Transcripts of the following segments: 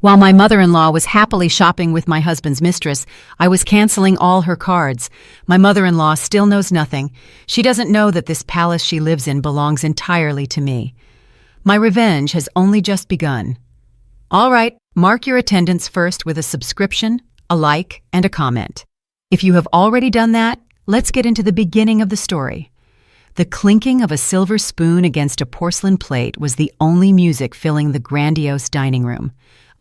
While my mother-in-law was happily shopping with my husband's mistress, I was canceling all her cards. My mother-in-law still knows nothing. She doesn't know that this palace she lives in belongs entirely to me. My revenge has only just begun. All right, mark your attendance first with a subscription, a like, and a comment. If you have already done that, let's get into the beginning of the story. The clinking of a silver spoon against a porcelain plate was the only music filling the grandiose dining room.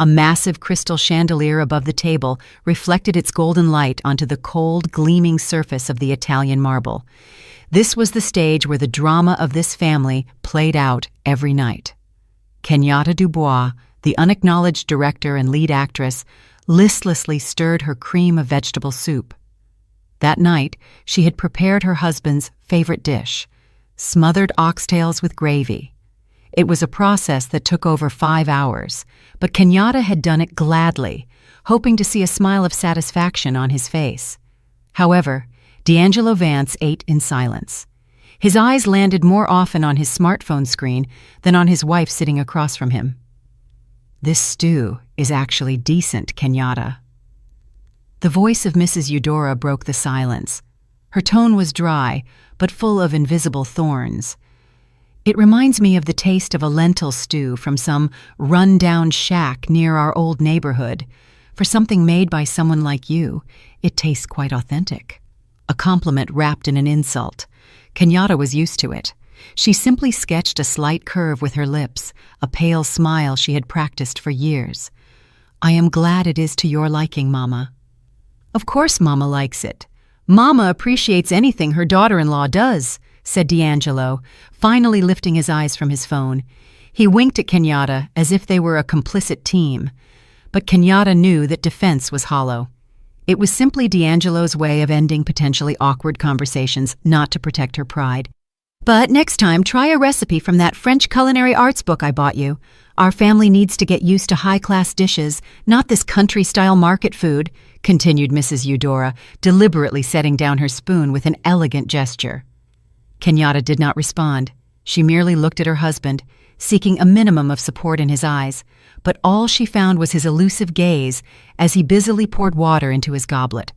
A massive crystal chandelier above the table reflected its golden light onto the cold, gleaming surface of the Italian marble. This was the stage where the drama of this family played out every night. Kenyatta Dubois, the unacknowledged director and lead actress, listlessly stirred her cream of vegetable soup. That night, she had prepared her husband's favorite dish, smothered oxtails with gravy. It was a process that took over 5 hours, but Kenyatta had done it gladly, hoping to see a smile of satisfaction on his face. However, D'Angelo Vance ate in silence. His eyes landed more often on his smartphone screen than on his wife sitting across from him. "This stew is actually decent, Kenyatta." The voice of Mrs. Eudora broke the silence. Her tone was dry, but full of invisible thorns. "It reminds me of the taste of a lentil stew from some run-down shack near our old neighborhood. For something made by someone like you, it tastes quite authentic." A compliment wrapped in an insult. Kenyatta was used to it. She simply sketched a slight curve with her lips, a pale smile she had practiced for years. "I am glad it is to your liking, Mama." "Of course Mama likes it. Mama appreciates anything her daughter-in-law does," said D'Angelo, finally lifting his eyes from his phone. He winked at Kenyatta as if they were a complicit team. But Kenyatta knew that defense was hollow. It was simply D'Angelo's way of ending potentially awkward conversations, not to protect her pride. "But next time, try a recipe from that French culinary arts book I bought you. Our family needs to get used to high-class dishes, not this country-style market food," continued Mrs. Eudora, deliberately setting down her spoon with an elegant gesture. Kenyatta did not respond. She merely looked at her husband, seeking a minimum of support in his eyes, but all she found was his elusive gaze as he busily poured water into his goblet.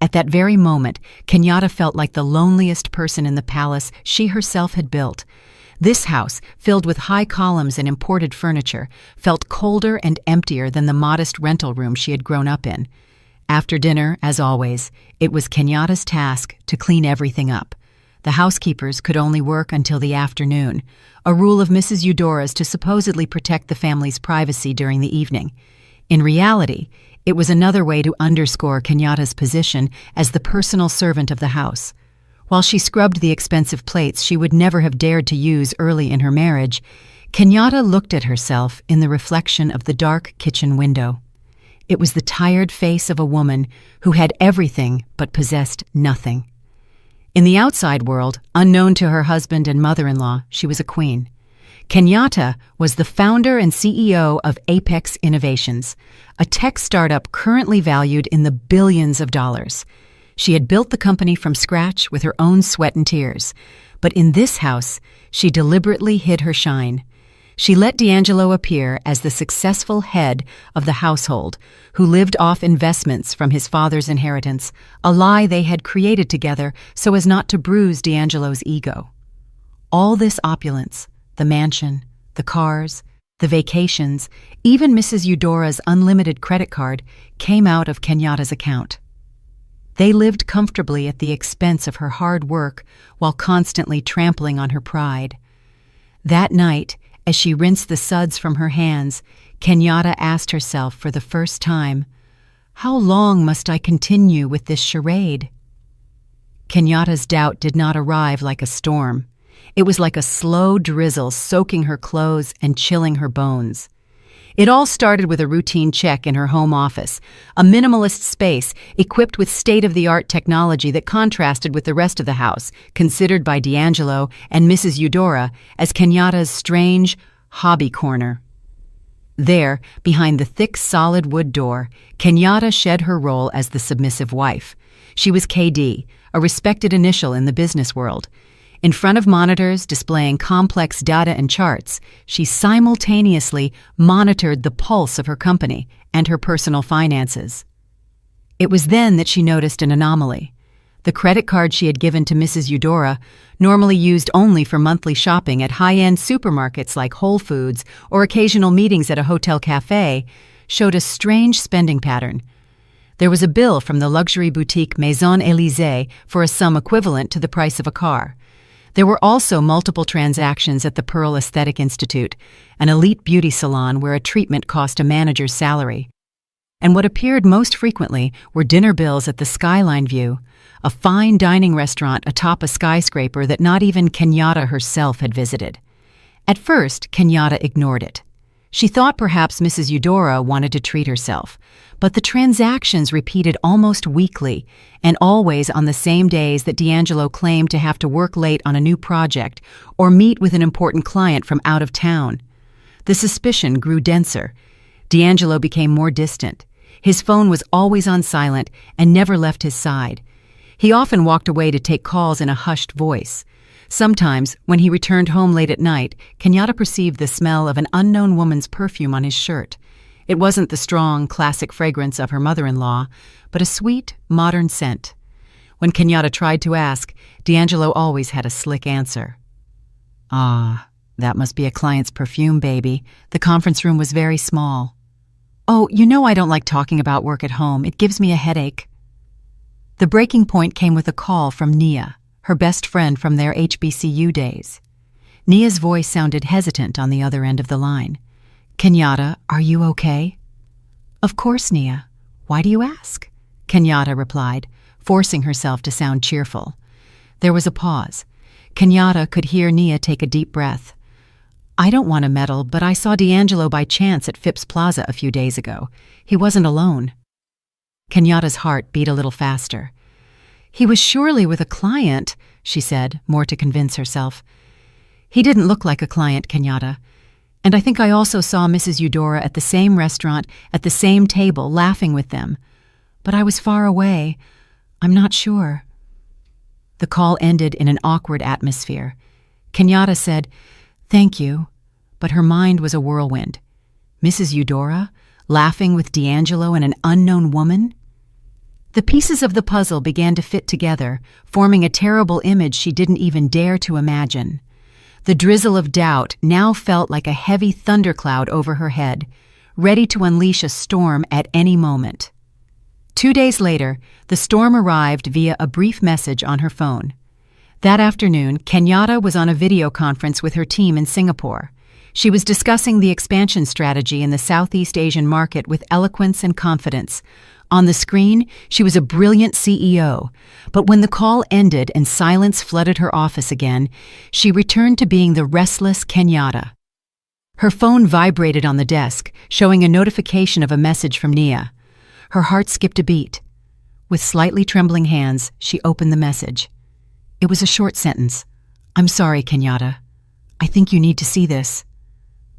At that very moment, Kenyatta felt like the loneliest person in the palace she herself had built. This house, filled with high columns and imported furniture, felt colder and emptier than the modest rental room she had grown up in. After dinner, as always, it was Kenyatta's task to clean everything up. The housekeepers could only work until the afternoon, a rule of Mrs. Eudora's to supposedly protect the family's privacy during the evening. In reality, it was another way to underscore Kenyatta's position as the personal servant of the house. While she scrubbed the expensive plates she would never have dared to use early in her marriage, Kenyatta looked at herself in the reflection of the dark kitchen window. It was the tired face of a woman who had everything but possessed nothing. In the outside world, unknown to her husband and mother-in-law, she was a queen. Kenyatta was the founder and CEO of Apex Innovations, a tech startup currently valued in the billions of dollars. She had built the company from scratch with her own sweat and tears. But in this house, she deliberately hid her shine. She let D'Angelo appear as the successful head of the household, who lived off investments from his father's inheritance, a lie they had created together so as not to bruise D'Angelo's ego. All this opulence, the mansion, the cars, the vacations, even Mrs. Eudora's unlimited credit card, came out of Kenyatta's account. They lived comfortably at the expense of her hard work while constantly trampling on her pride. That night, as she rinsed the suds from her hands, Kenyatta asked herself for the first time, "How long must I continue with this charade?" Kenyatta's doubt did not arrive like a storm. It was like a slow drizzle soaking her clothes and chilling her bones. It all started with a routine check in her home office, a minimalist space equipped with state-of-the-art technology that contrasted with the rest of the house, considered by D'Angelo and Mrs. Eudora as Kenyatta's strange hobby corner. There, behind the thick, solid wood door, Kenyatta shed her role as the submissive wife. She was KD, a respected initial in the business world. In front of monitors displaying complex data and charts, she simultaneously monitored the pulse of her company and her personal finances. It was then that she noticed an anomaly. The credit card she had given to Mrs. Eudora, normally used only for monthly shopping at high-end supermarkets like Whole Foods or occasional meetings at a hotel cafe, showed a strange spending pattern. There was a bill from the luxury boutique Maison Élysée for a sum equivalent to the price of a car. There were also multiple transactions at the Pearl Aesthetic Institute, an elite beauty salon where a treatment cost a manager's salary. And what appeared most frequently were dinner bills at the Skyline View, a fine dining restaurant atop a skyscraper that not even Kenyatta herself had visited. At first, Kenyatta ignored it. She thought perhaps Mrs. Eudora wanted to treat herself, but the transactions repeated almost weekly and always on the same days that D'Angelo claimed to have to work late on a new project or meet with an important client from out of town. The suspicion grew denser. D'Angelo became more distant. His phone was always on silent and never left his side. He often walked away to take calls in a hushed voice. Sometimes, when he returned home late at night, Kenyatta perceived the smell of an unknown woman's perfume on his shirt. It wasn't the strong, classic fragrance of her mother-in-law, but a sweet, modern scent. When Kenyatta tried to ask, D'Angelo always had a slick answer. "Ah, that must be a client's perfume, baby. The conference room was very small." "Oh, you know I don't like talking about work at home. It gives me a headache." The breaking point came with a call from Nia, her best friend from their HBCU days. Nia's voice sounded hesitant on the other end of the line. "Kenyatta, are you okay?" "Of course, Nia. Why do you ask?" Kenyatta replied, forcing herself to sound cheerful. There was a pause. Kenyatta could hear Nia take a deep breath. "I don't want to meddle, but I saw D'Angelo by chance at Phipps Plaza a few days ago. He wasn't alone." Kenyatta's heart beat a little faster. "He was surely with a client," she said, more to convince herself. "He didn't look like a client, Kenyatta. And I think I also saw Mrs. Eudora at the same restaurant, at the same table, laughing with them. But I was far away. I'm not sure." The call ended in an awkward atmosphere. Kenyatta said, "Thank you," but her mind was a whirlwind. Mrs. Eudora, laughing with D'Angelo and an unknown woman? The pieces of the puzzle began to fit together, forming a terrible image she didn't even dare to imagine. The drizzle of doubt now felt like a heavy thundercloud over her head, ready to unleash a storm at any moment. 2 days later, the storm arrived via a brief message on her phone. That afternoon, Kenyatta was on a video conference with her team in Singapore. She was discussing the expansion strategy in the Southeast Asian market with eloquence and confidence. On the screen, she was a brilliant CEO, but when the call ended and silence flooded her office again, she returned to being the restless Kenyatta. Her phone vibrated on the desk, showing a notification of a message from Nia. Her heart skipped a beat. With slightly trembling hands, she opened the message. It was a short sentence. "I'm sorry, Kenyatta. I think you need to see this."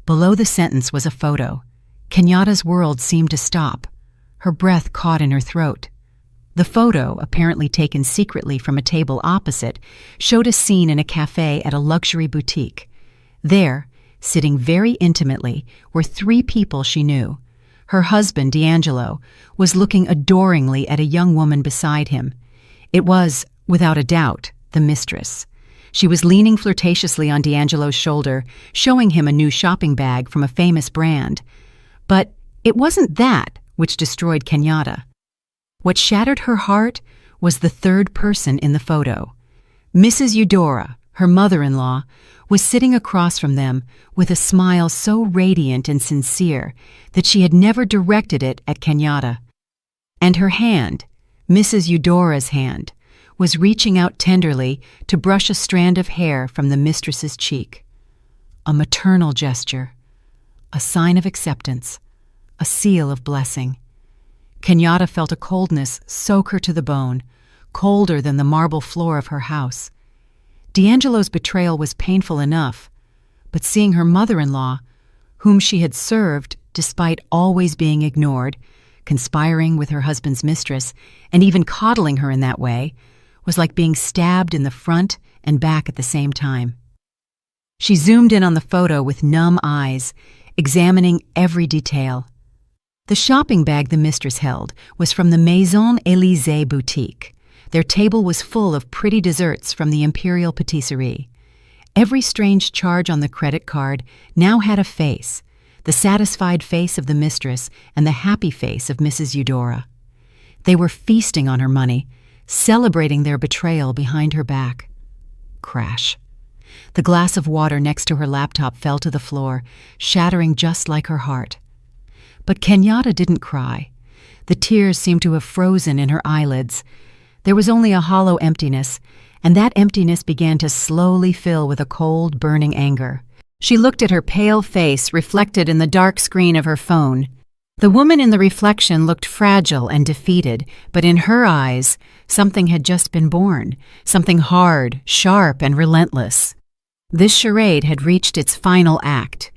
Below the sentence was a photo. Kenyatta's world seemed to stop. Her breath caught in her throat. The photo, apparently taken secretly from a table opposite, showed a scene in a cafe at a luxury boutique. There, sitting very intimately, were 3 people she knew. Her husband, D'Angelo, was looking adoringly at a young woman beside him. It was, without a doubt, the mistress. She was leaning flirtatiously on D'Angelo's shoulder, showing him a new shopping bag from a famous brand. But it wasn't that which destroyed Kenyatta. What shattered her heart was the third person in the photo. Mrs. Eudora, her mother-in-law, was sitting across from them with a smile so radiant and sincere that she had never directed it at Kenyatta. And her hand, Mrs. Eudora's hand, was reaching out tenderly to brush a strand of hair from the mistress's cheek. A maternal gesture, a sign of acceptance, a seal of blessing. Kenyatta felt a coldness soak her to the bone, colder than the marble floor of her house. D'Angelo's betrayal was painful enough, but seeing her mother-in-law, whom she had served despite always being ignored, conspiring with her husband's mistress, and even coddling her in that way, was like being stabbed in the front and back at the same time. She zoomed in on the photo with numb eyes, examining every detail. The shopping bag the mistress held was from the Maison Élysée boutique. Their table was full of pretty desserts from the Imperial Patisserie. Every strange charge on the credit card now had a face, the satisfied face of the mistress and the happy face of Mrs. Eudora. They were feasting on her money, celebrating their betrayal behind her back. Crash. The glass of water next to her laptop fell to the floor, shattering just like her heart. But Kenyatta didn't cry. The tears seemed to have frozen in her eyelids. There was only a hollow emptiness, and that emptiness began to slowly fill with a cold, burning anger. She looked at her pale face reflected in the dark screen of her phone. The woman in the reflection looked fragile and defeated, but in her eyes, something had just been born, something hard, sharp, and relentless. This charade had reached its final act.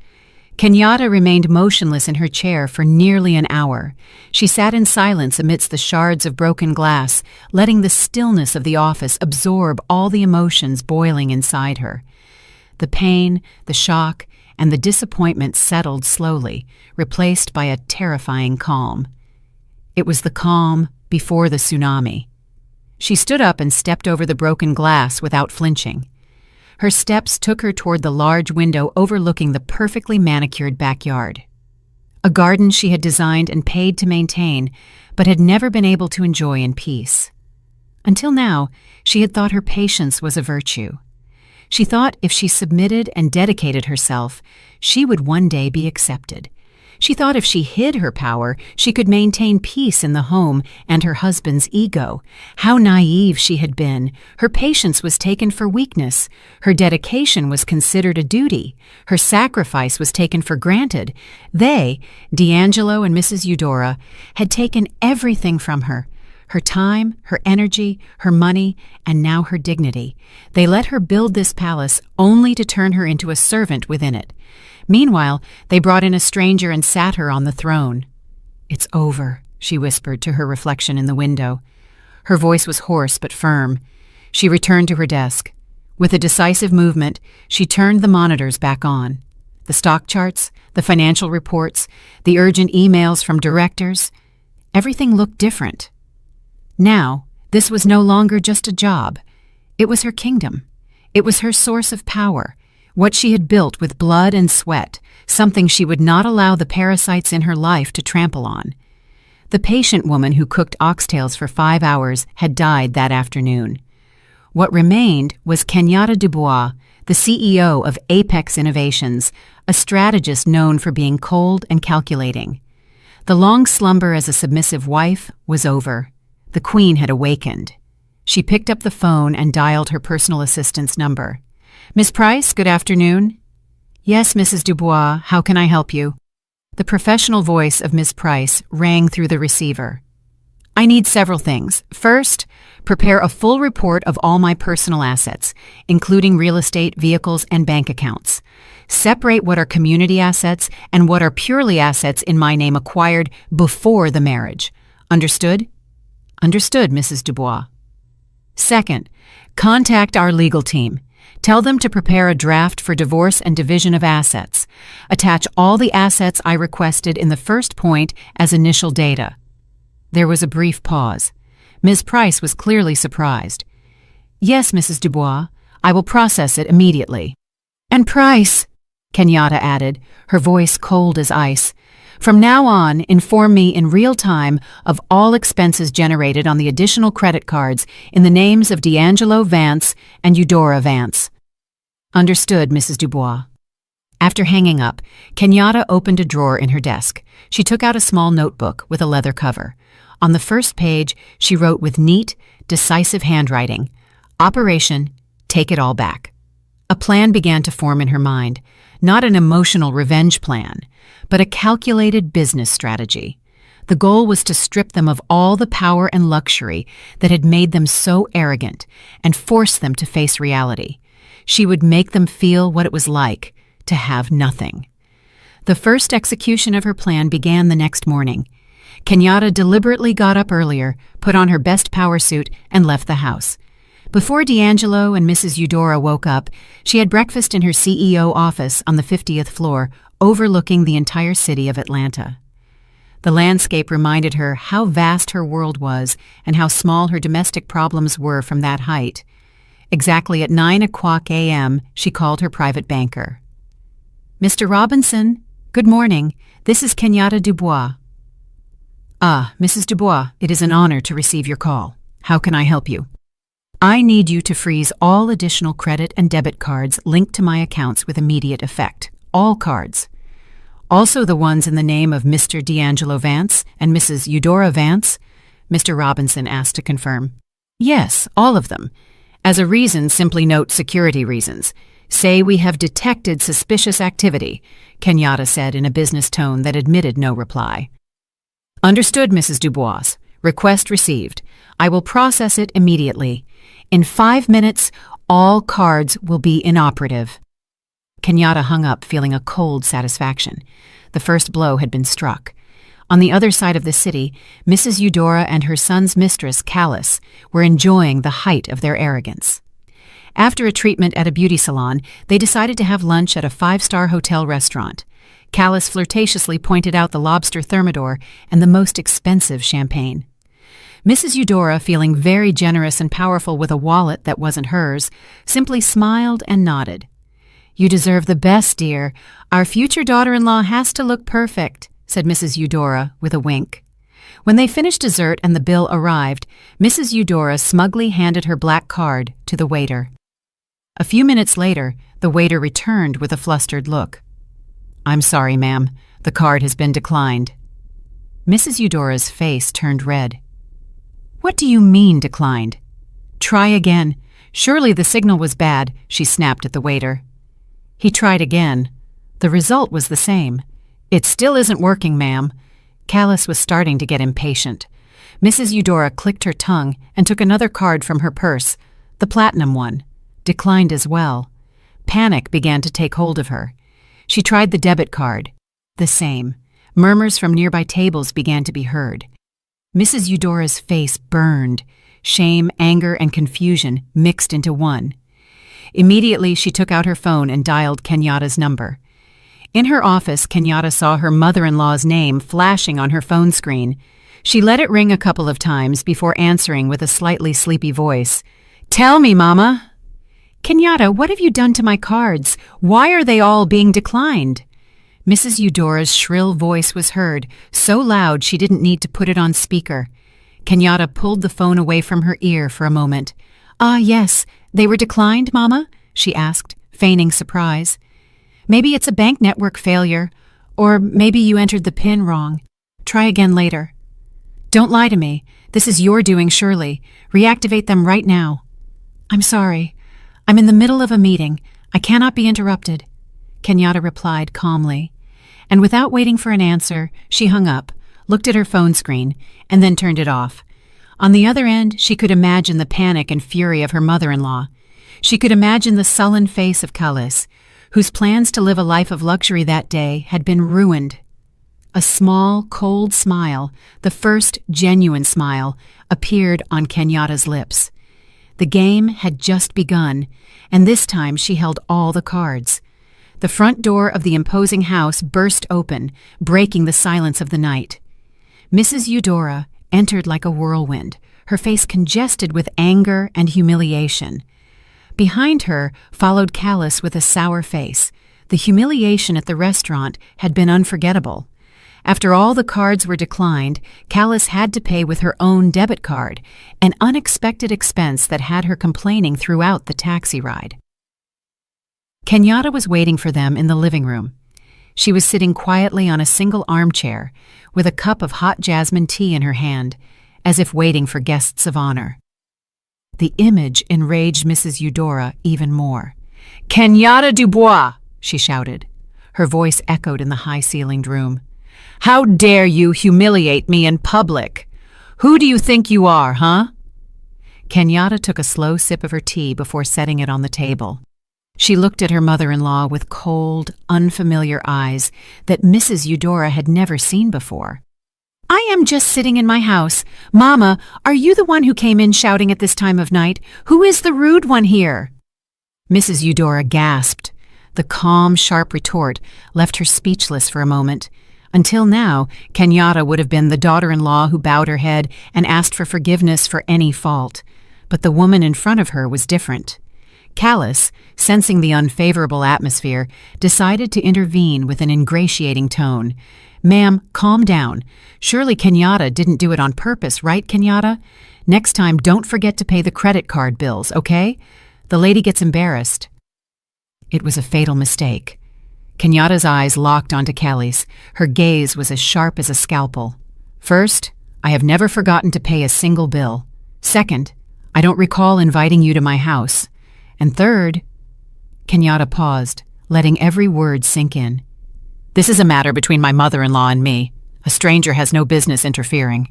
Kenyatta remained motionless in her chair for nearly an hour. She sat in silence amidst the shards of broken glass, letting the stillness of the office absorb all the emotions boiling inside her. The pain, the shock, and the disappointment settled slowly, replaced by a terrifying calm. It was the calm before the tsunami. She stood up and stepped over the broken glass without flinching. Her steps took her toward the large window overlooking the perfectly manicured backyard. A garden she had designed and paid to maintain, but had never been able to enjoy in peace. Until now, she had thought her patience was a virtue. She thought if she submitted and dedicated herself, she would one day be accepted. She thought if she hid her power, she could maintain peace in the home and her husband's ego. How naive she had been. Her patience was taken for weakness. Her dedication was considered a duty. Her sacrifice was taken for granted. They, D'Angelo and Mrs. Eudora, had taken everything from her. Her time, her energy, her money, and now her dignity. They let her build this palace only to turn her into a servant within it. Meanwhile, they brought in a stranger and sat her on the throne. "It's over," she whispered to her reflection in the window. Her voice was hoarse but firm. She returned to her desk. With a decisive movement, she turned the monitors back on. The stock charts, the financial reports, the urgent emails from directors, everything looked different. Now, this was no longer just a job. It was her kingdom. It was her source of power, what she had built with blood and sweat, something she would not allow the parasites in her life to trample on. The patient woman who cooked oxtails for 5 hours had died that afternoon. What remained was Kenyatta Dubois, the CEO of Apex Innovations, a strategist known for being cold and calculating. The long slumber as a submissive wife was over. The Queen had awakened. She picked up the phone and dialed her personal assistant's number. "Miss Price, good afternoon." "Yes, Mrs. Dubois, how can I help you?" The professional voice of Miss Price rang through the receiver. "I need several things. First, prepare a full report of all my personal assets, including real estate, vehicles, and bank accounts. Separate what are community assets and what are purely assets in my name acquired before the marriage. Understood?" "Understood, Mrs. Dubois." "Second, contact our legal team. Tell them to prepare a draft for divorce and division of assets. Attach all the assets I requested in the first point as initial data." There was a brief pause. Ms. Price was clearly surprised. "Yes, Mrs. Dubois, I will process it immediately." "And Price," Kenyatta added, her voice cold as ice, "from now on, inform me in real time of all expenses generated on the additional credit cards in the names of D'Angelo Vance and Eudora Vance." "Understood, Mrs. Dubois." After hanging up, Kenyatta opened a drawer in her desk. She took out a small notebook with a leather cover. On the first page, she wrote with neat, decisive handwriting, "Operation, take it all back." A plan began to form in her mind, not an emotional revenge plan, but a calculated business strategy. The goal was to strip them of all the power and luxury that had made them so arrogant and force them to face reality. She would make them feel what it was like to have nothing. The first execution of her plan began the next morning. Kenyatta deliberately got up earlier, put on her best power suit, and left the house. Before D'Angelo and Mrs. Eudora woke up, she had breakfast in her CEO office on the 50th floor, overlooking the entire city of Atlanta. The landscape reminded her how vast her world was and how small her domestic problems were from that height. Exactly at 9:00 a.m., she called her private banker. "Mr. Robinson, good morning. This is Kenyatta Dubois." "Ah, Mrs. Dubois, it is an honor to receive your call. How can I help you?" "I need you to freeze all additional credit and debit cards linked to my accounts with immediate effect. All cards. Also the ones in the name of Mr. D'Angelo Vance and Mrs. Eudora Vance?" Mr. Robinson asked to confirm. "Yes, all of them. As a reason, simply note security reasons. Say we have detected suspicious activity," Kenyatta said in a business tone that admitted no reply. "Understood, Mrs. Dubois. Request received. I will process it immediately. In 5 minutes, all cards will be inoperative." Kenyatta hung up, feeling a cold satisfaction. The first blow had been struck. On the other side of the city, Mrs. Eudora and her son's mistress, Callis, were enjoying the height of their arrogance. After a treatment at a beauty salon, they decided to have lunch at a 5-star hotel restaurant. Callis flirtatiously pointed out the lobster thermidor and the most expensive champagne. Mrs. Eudora, feeling very generous and powerful with a wallet that wasn't hers, simply smiled and nodded. "You deserve the best, dear. Our future daughter-in-law has to look perfect," said Mrs. Eudora with a wink. When they finished dessert and the bill arrived, Mrs. Eudora smugly handed her black card to the waiter. A few minutes later, the waiter returned with a flustered look. "I'm sorry, ma'am. The card has been declined." Mrs. Eudora's face turned red. "What do you mean declined?" "Try again. Surely the signal was bad," she snapped at the waiter. He tried again. The result was the same. "It still isn't working, ma'am." Callis was starting to get impatient. Mrs. Eudora clicked her tongue and took another card from her purse, the platinum one. Declined as well. Panic began to take hold of her. She tried the debit card. The same. Murmurs from nearby tables began to be heard. Mrs. Eudora's face burned. Shame, anger, and confusion mixed into one. Immediately, she took out her phone and dialed Kenyatta's number. In her office, Kenyatta saw her mother-in-law's name flashing on her phone screen. She let it ring a couple of times before answering with a slightly sleepy voice. "Tell me, Mama." "Kenyatta, what have you done to my cards? Why are they all being declined?" Mrs. Eudora's shrill voice was heard, so loud she didn't need to put it on speaker. Kenyatta pulled the phone away from her ear for a moment. "Ah, yes. They were declined, Mama?" she asked, feigning surprise. "Maybe it's a bank network failure, or maybe you entered the PIN wrong. Try again later." "Don't lie to me. This is your doing, surely. Reactivate them right now." "I'm sorry. I'm in the middle of a meeting. I cannot be interrupted," Kenyatta replied calmly. And without waiting for an answer, she hung up, looked at her phone screen, and then turned it off. On the other end, she could imagine the panic and fury of her mother-in-law. She could imagine the sullen face of Callis, whose plans to live a life of luxury that day had been ruined. A small, cold smile, the first genuine smile, appeared on Kenyatta's lips. The game had just begun, and this time she held all the cards. The front door of the imposing house burst open, breaking the silence of the night. Mrs. Eudora entered like a whirlwind, her face congested with anger and humiliation. Behind her followed Callis with a sour face. The humiliation at the restaurant had been unforgettable. After all the cards were declined, Callis had to pay with her own debit card, an unexpected expense that had her complaining throughout the taxi ride. Kenyatta was waiting for them in the living room. She was sitting quietly on a single armchair, with a cup of hot jasmine tea in her hand, as if waiting for guests of honor. The image enraged Mrs. Eudora even more. "Kenyatta Dubois!" she shouted. Her voice echoed in the high-ceilinged room. "How dare you humiliate me in public? Who do you think you are, huh?" Kenyatta took a slow sip of her tea before setting it on the table. She looked at her mother-in-law with cold, unfamiliar eyes that Mrs. Eudora had never seen before. I am just sitting in my house. Mama, are you the one who came in shouting at this time of night? Who is the rude one here?" Mrs. Eudora gasped. The calm, sharp retort left her speechless for a moment. Until now, Kenyatta would have been the daughter-in-law who bowed her head and asked for forgiveness for any fault. But the woman in front of her was different. Callis, sensing the unfavorable atmosphere, decided to intervene with an ingratiating tone. "Ma'am, calm down. Surely Kenyatta didn't do it on purpose, right, Kenyatta? Next time, don't forget to pay the credit card bills, okay? The lady gets embarrassed." It was a fatal mistake. Kenyatta's eyes locked onto Kelly's. Her gaze was as sharp as a scalpel. "First, I have never forgotten to pay a single bill. Second, I don't recall inviting you to my house. And third—" Kenyatta paused, letting every word sink in. "This is a matter between my mother-in-law and me. A stranger has no business interfering."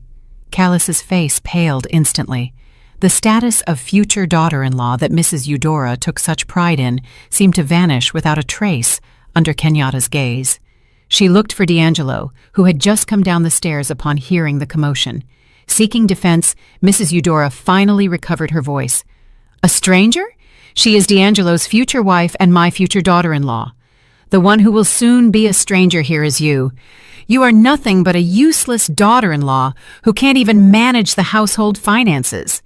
Callis's face paled instantly. The status of future daughter-in-law that Mrs. Eudora took such pride in seemed to vanish without a trace under Kenyatta's gaze. She looked for D'Angelo, who had just come down the stairs upon hearing the commotion. Seeking defense, Mrs. Eudora finally recovered her voice. "A stranger? She is D'Angelo's future wife and my future daughter-in-law. The one who will soon be a stranger here is you. You are nothing but a useless daughter-in-law who can't even manage the household finances."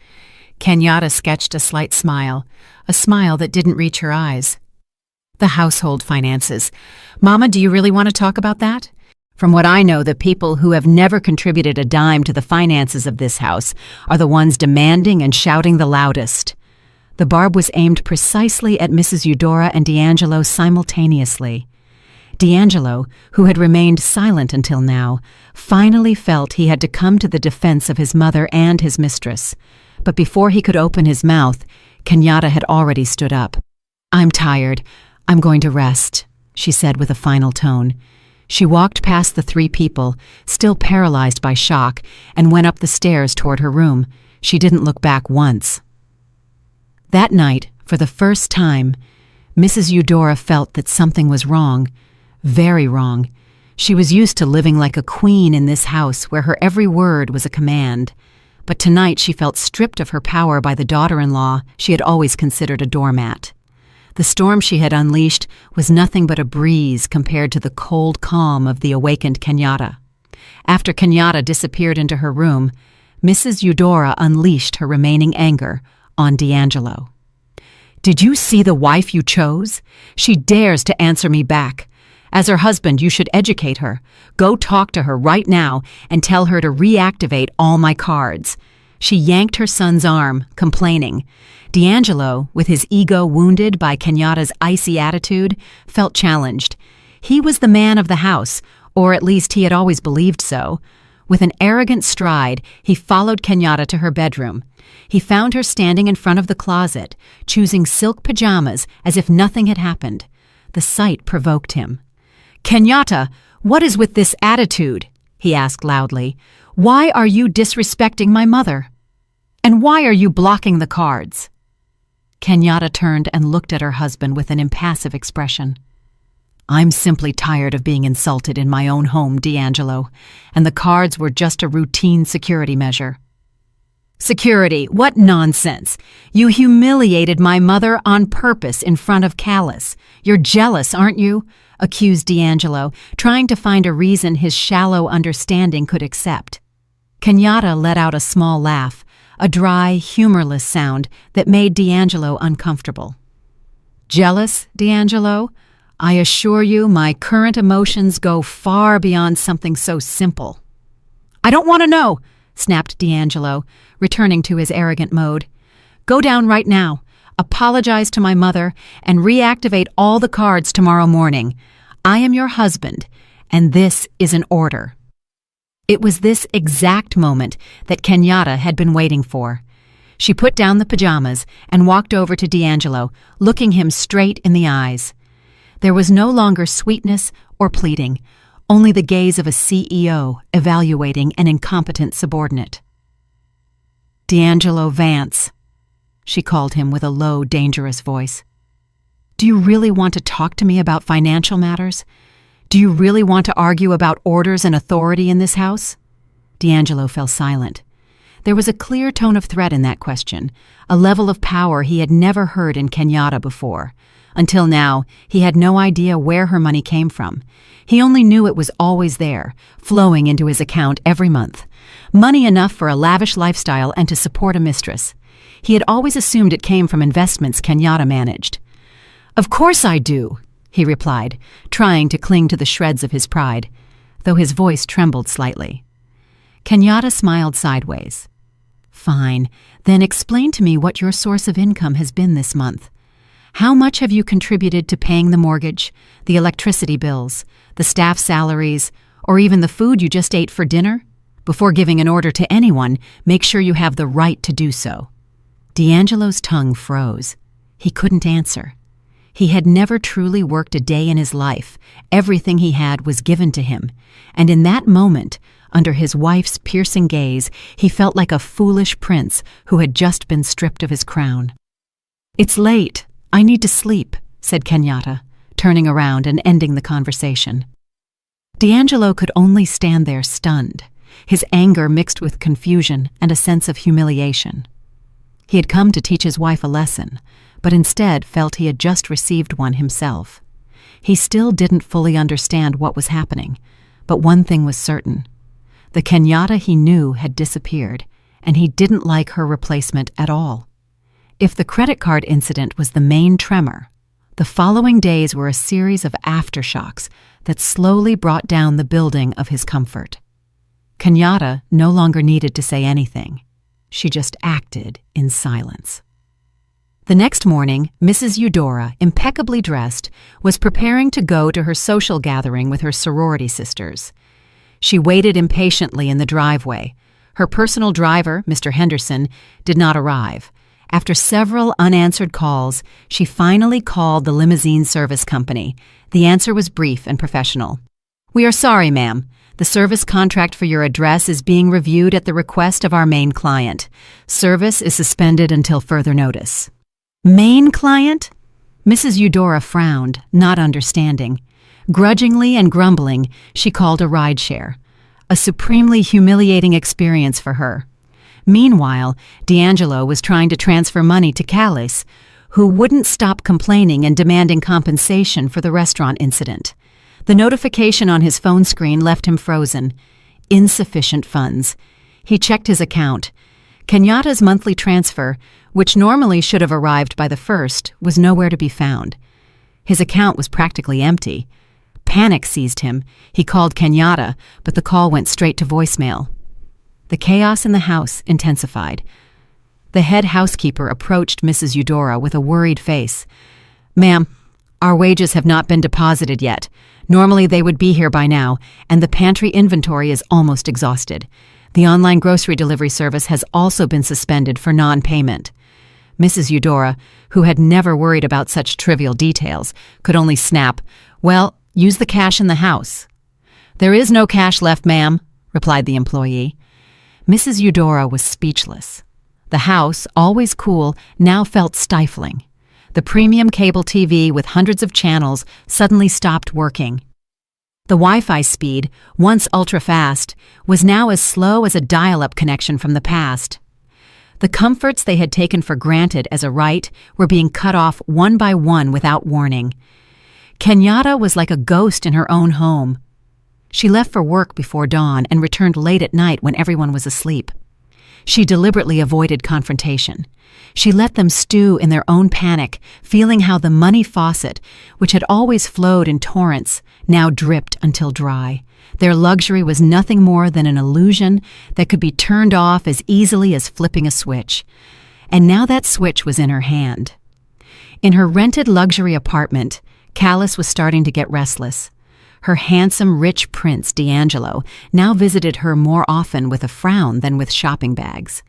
Kenyatta sketched a slight smile, a smile that didn't reach her eyes. "The household finances. Mama, do you really want to talk about that? From what I know, the people who have never contributed a dime to the finances of this house are the ones demanding and shouting the loudest." The barb was aimed precisely at Mrs. Eudora and D'Angelo simultaneously. D'Angelo, who had remained silent until now, finally felt he had to come to the defense of his mother and his mistress. But before he could open his mouth, Kenyatta had already stood up. "I'm tired. I'm going to rest," she said with a final tone. She walked past the three people, still paralyzed by shock, and went up the stairs toward her room. She didn't look back once. That night, for the first time, Mrs. Eudora felt that something was wrong, very wrong. She was used to living like a queen in this house where her every word was a command. But tonight she felt stripped of her power by the daughter-in-law she had always considered a doormat. The storm she had unleashed was nothing but a breeze compared to the cold calm of the awakened Kenyatta. After Kenyatta disappeared into her room, Mrs. Eudora unleashed her remaining anger on D'Angelo. "Did you see the wife you chose? She dares to answer me back. As her husband, you should educate her. Go talk to her right now and tell her to reactivate all my cards." She yanked her son's arm, complaining. D'Angelo, with his ego wounded by Kenyatta's icy attitude, felt challenged. He was the man of the house, or at least he had always believed so. With an arrogant stride, he followed Kenyatta to her bedroom. He found her standing in front of the closet, choosing silk pajamas as if nothing had happened. The sight provoked him. "Kenyatta, what is with this attitude?" he asked loudly. "Why are you disrespecting my mother? And why are you blocking the cards?" Kenyatta turned and looked at her husband with an impassive expression. "I'm simply tired of being insulted in my own home, D'Angelo, and the cards were just a routine security measure." "Security? What nonsense! You humiliated my mother on purpose in front of Callis. You're jealous, aren't you?" accused D'Angelo, trying to find a reason his shallow understanding could accept. Kenyatta let out a small laugh, a dry, humorless sound that made D'Angelo uncomfortable. "Jealous, D'Angelo? I assure you my current emotions go far beyond something so simple." "I don't want to know," snapped D'Angelo, returning to his arrogant mode. "Go down right now, apologize to my mother, and reactivate all the cards tomorrow morning. I am your husband, and this is an order." It was this exact moment that Kenyatta had been waiting for. She put down the pajamas and walked over to D'Angelo, looking him straight in the eyes. There was no longer sweetness or pleading, only the gaze of a CEO evaluating an incompetent subordinate. "D'Angelo Vance," she called him with a low, dangerous voice. "Do you really want to talk to me about financial matters? Do you really want to argue about orders and authority in this house?" D'Angelo fell silent. There was a clear tone of threat in that question, a level of power he had never heard in Kenyatta before. Until now, he had no idea where her money came from. He only knew it was always there, flowing into his account every month. Money enough for a lavish lifestyle and to support a mistress. He had always assumed it came from investments Kenyatta managed. "Of course I do," he replied, trying to cling to the shreds of his pride, though his voice trembled slightly. Kenyatta smiled sideways. "Fine, then explain to me what your source of income has been this month. How much have you contributed to paying the mortgage, the electricity bills, the staff salaries, or even the food you just ate for dinner? Before giving an order to anyone, make sure you have the right to do so." D'Angelo's tongue froze. He couldn't answer. He had never truly worked a day in his life. Everything he had was given to him, and in that moment, under his wife's piercing gaze, he felt like a foolish prince who had just been stripped of his crown. "It's late. I need to sleep," said Kenyatta, turning around and ending the conversation. D'Angelo could only stand there stunned, his anger mixed with confusion and a sense of humiliation. He had come to teach his wife a lesson, but instead felt he had just received one himself. He still didn't fully understand what was happening, but one thing was certain. The Kenyatta he knew had disappeared, and he didn't like her replacement at all. If the credit card incident was the main tremor, the following days were a series of aftershocks that slowly brought down the building of his comfort. Kenyatta no longer needed to say anything. She just acted in silence. The next morning, Mrs. Eudora, impeccably dressed, was preparing to go to her social gathering with her sorority sisters. She waited impatiently in the driveway. Her personal driver, Mr. Henderson, did not arrive. After several unanswered calls, she finally called the limousine service company. The answer was brief and professional. "We are sorry, ma'am. The service contract for your address is being reviewed at the request of our main client. Service is suspended until further notice." "Main client?" Mrs. Eudora frowned, not understanding. Grudgingly and grumbling, she called a rideshare. A supremely humiliating experience for her. Meanwhile, D'Angelo was trying to transfer money to Callis, who wouldn't stop complaining and demanding compensation for the restaurant incident. The notification on his phone screen left him frozen. Insufficient funds. He checked his account. Kenyatta's monthly transfer, which normally should have arrived by the 1st, was nowhere to be found. His account was practically empty. Panic seized him. He called Kenyatta, but the call went straight to voicemail. The chaos in the house intensified. The head housekeeper approached Mrs. Eudora with a worried face. "Ma'am, our wages have not been deposited yet. Normally they would be here by now, and the pantry inventory is almost exhausted. The online grocery delivery service has also been suspended for non-payment." Mrs. Eudora, who had never worried about such trivial details, could only snap, "Well, use the cash in the house." "There is no cash left, ma'am," replied the employee. Mrs. Eudora was speechless. The house, always cool, now felt stifling. The premium cable TV with hundreds of channels suddenly stopped working. The Wi-Fi speed, once ultra-fast, was now as slow as a dial-up connection from the past. The comforts they had taken for granted as a right were being cut off one by one without warning. Kenyatta was like a ghost in her own home. She left for work before dawn and returned late at night when everyone was asleep. She deliberately avoided confrontation. She let them stew in their own panic, feeling how the money faucet, which had always flowed in torrents, now dripped until dry. Their luxury was nothing more than an illusion that could be turned off as easily as flipping a switch. And now that switch was in her hand. In her rented luxury apartment, Callis was starting to get restless. Her handsome, rich prince, D'Angelo, now visited her more often with a frown than with shopping bags.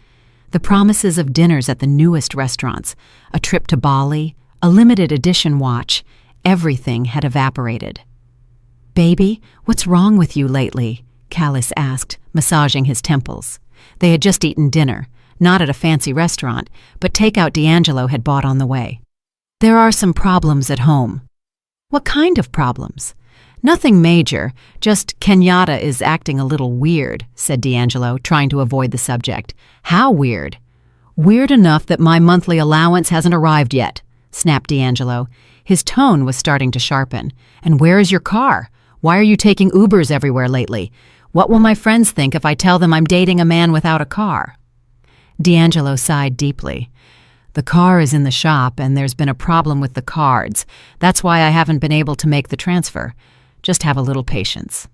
The promises of dinners at the newest restaurants, a trip to Bali, a limited edition watch, everything had evaporated. "Baby, what's wrong with you lately?" Callis asked, massaging his temples. They had just eaten dinner, not at a fancy restaurant, but takeout D'Angelo had bought on the way. "There are some problems at home." "What kind of problems?" Nothing major, just Kenyatta is acting a little weird, said D'Angelo, trying to avoid the subject. How weird? Weird enough that my monthly allowance hasn't arrived yet, snapped D'Angelo. His tone was starting to sharpen. And where is your car? Why are you taking Ubers everywhere lately? What will my friends think if I tell them I'm dating a man without a car? D'Angelo sighed deeply. The car is in the shop, and there's been a problem with the cards. That's why I haven't been able to make the transfer. Just have a little patience.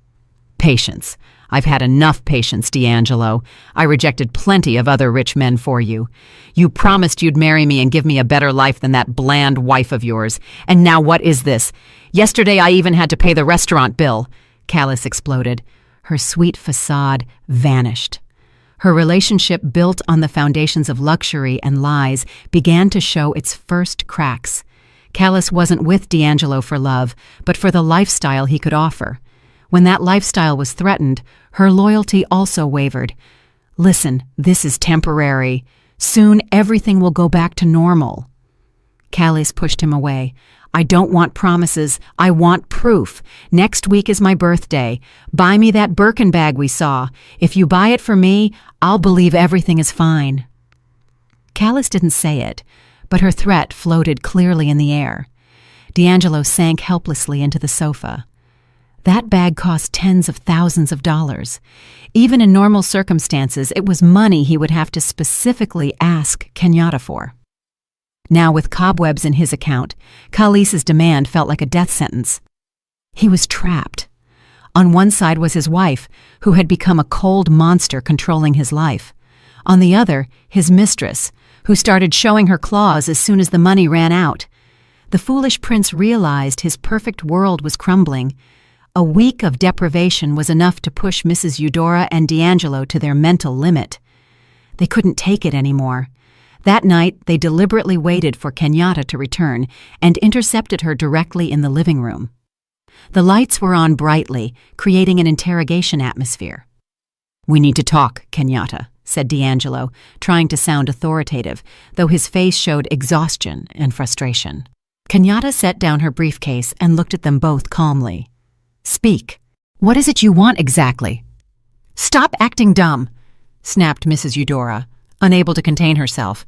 Patience. I've had enough patience, D'Angelo. I rejected plenty of other rich men for you. You promised you'd marry me and give me a better life than that bland wife of yours. And now what is this? Yesterday I even had to pay the restaurant bill. Callis exploded. Her sweet facade vanished. Her relationship, built on the foundations of luxury and lies, began to show its first cracks. Callis wasn't with D'Angelo for love, but for the lifestyle he could offer. When that lifestyle was threatened, her loyalty also wavered. Listen, this is temporary. Soon everything will go back to normal. Callis pushed him away. I don't want promises. I want proof. Next week is my birthday. Buy me that Birkin bag we saw. If you buy it for me, I'll believe everything is fine. Callis didn't say it, but her threat floated clearly in the air. D'Angelo sank helplessly into the sofa. That bag cost tens of thousands of dollars. Even in normal circumstances, it was money he would have to specifically ask Kenyatta for. Now, with cobwebs in his account, Callis's demand felt like a death sentence. He was trapped. On one side was his wife, who had become a cold monster controlling his life. On the other, his mistress, who started showing her claws as soon as the money ran out. The foolish prince realized his perfect world was crumbling. A week of deprivation was enough to push Mrs. Eudora and D'Angelo to their mental limit. They couldn't take it anymore. That night, they deliberately waited for Kenyatta to return and intercepted her directly in the living room. The lights were on brightly, creating an interrogation atmosphere. "We need to talk, Kenyatta," said D'Angelo, trying to sound authoritative, though his face showed exhaustion and frustration. Kenyatta set down her briefcase and looked at them both calmly. "Speak. What is it you want exactly?" "Stop acting dumb," snapped Mrs. Eudora, unable to contain herself.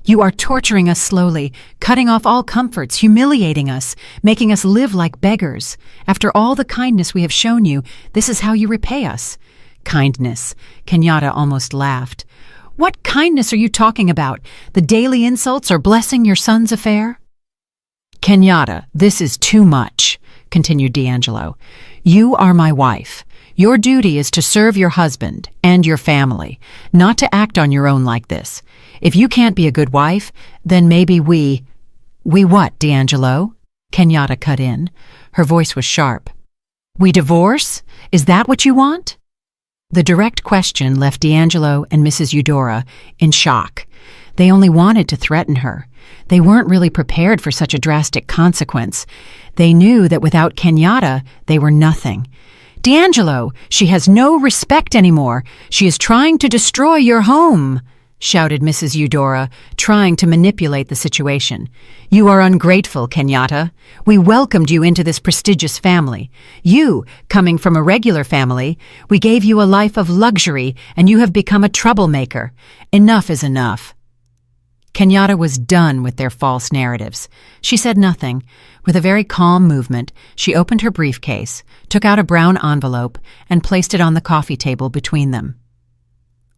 "You are torturing us slowly, cutting off all comforts, humiliating us, making us live like beggars. After all the kindness we have shown you, this is how you repay us." "Kindness," Kenyatta almost laughed. "What kindness are you talking about? The daily insults or blessing your son's affair?" "Kenyatta, this is too much," continued D'Angelo. "You are my wife. Your duty is to serve your husband and your family, not to act on your own like this. If you can't be a good wife, then maybe we what, D'Angelo?" Kenyatta cut in. Her voice was sharp. "We divorce? Is that what you want?" The direct question left D'Angelo and Mrs. Eudora in shock. They only wanted to threaten her. They weren't really prepared for such a drastic consequence. They knew that without Kenyatta, they were nothing. "D'Angelo, she has no respect anymore. She is trying to destroy your home," shouted Mrs. Eudora, trying to manipulate the situation. "You are ungrateful, Kenyatta. We welcomed you into this prestigious family. You, coming from a regular family, we gave you a life of luxury, and you have become a troublemaker. Enough is enough." Kenyatta was done with their false narratives. She said nothing. With a very calm movement, she opened her briefcase, took out a brown envelope, and placed it on the coffee table between them.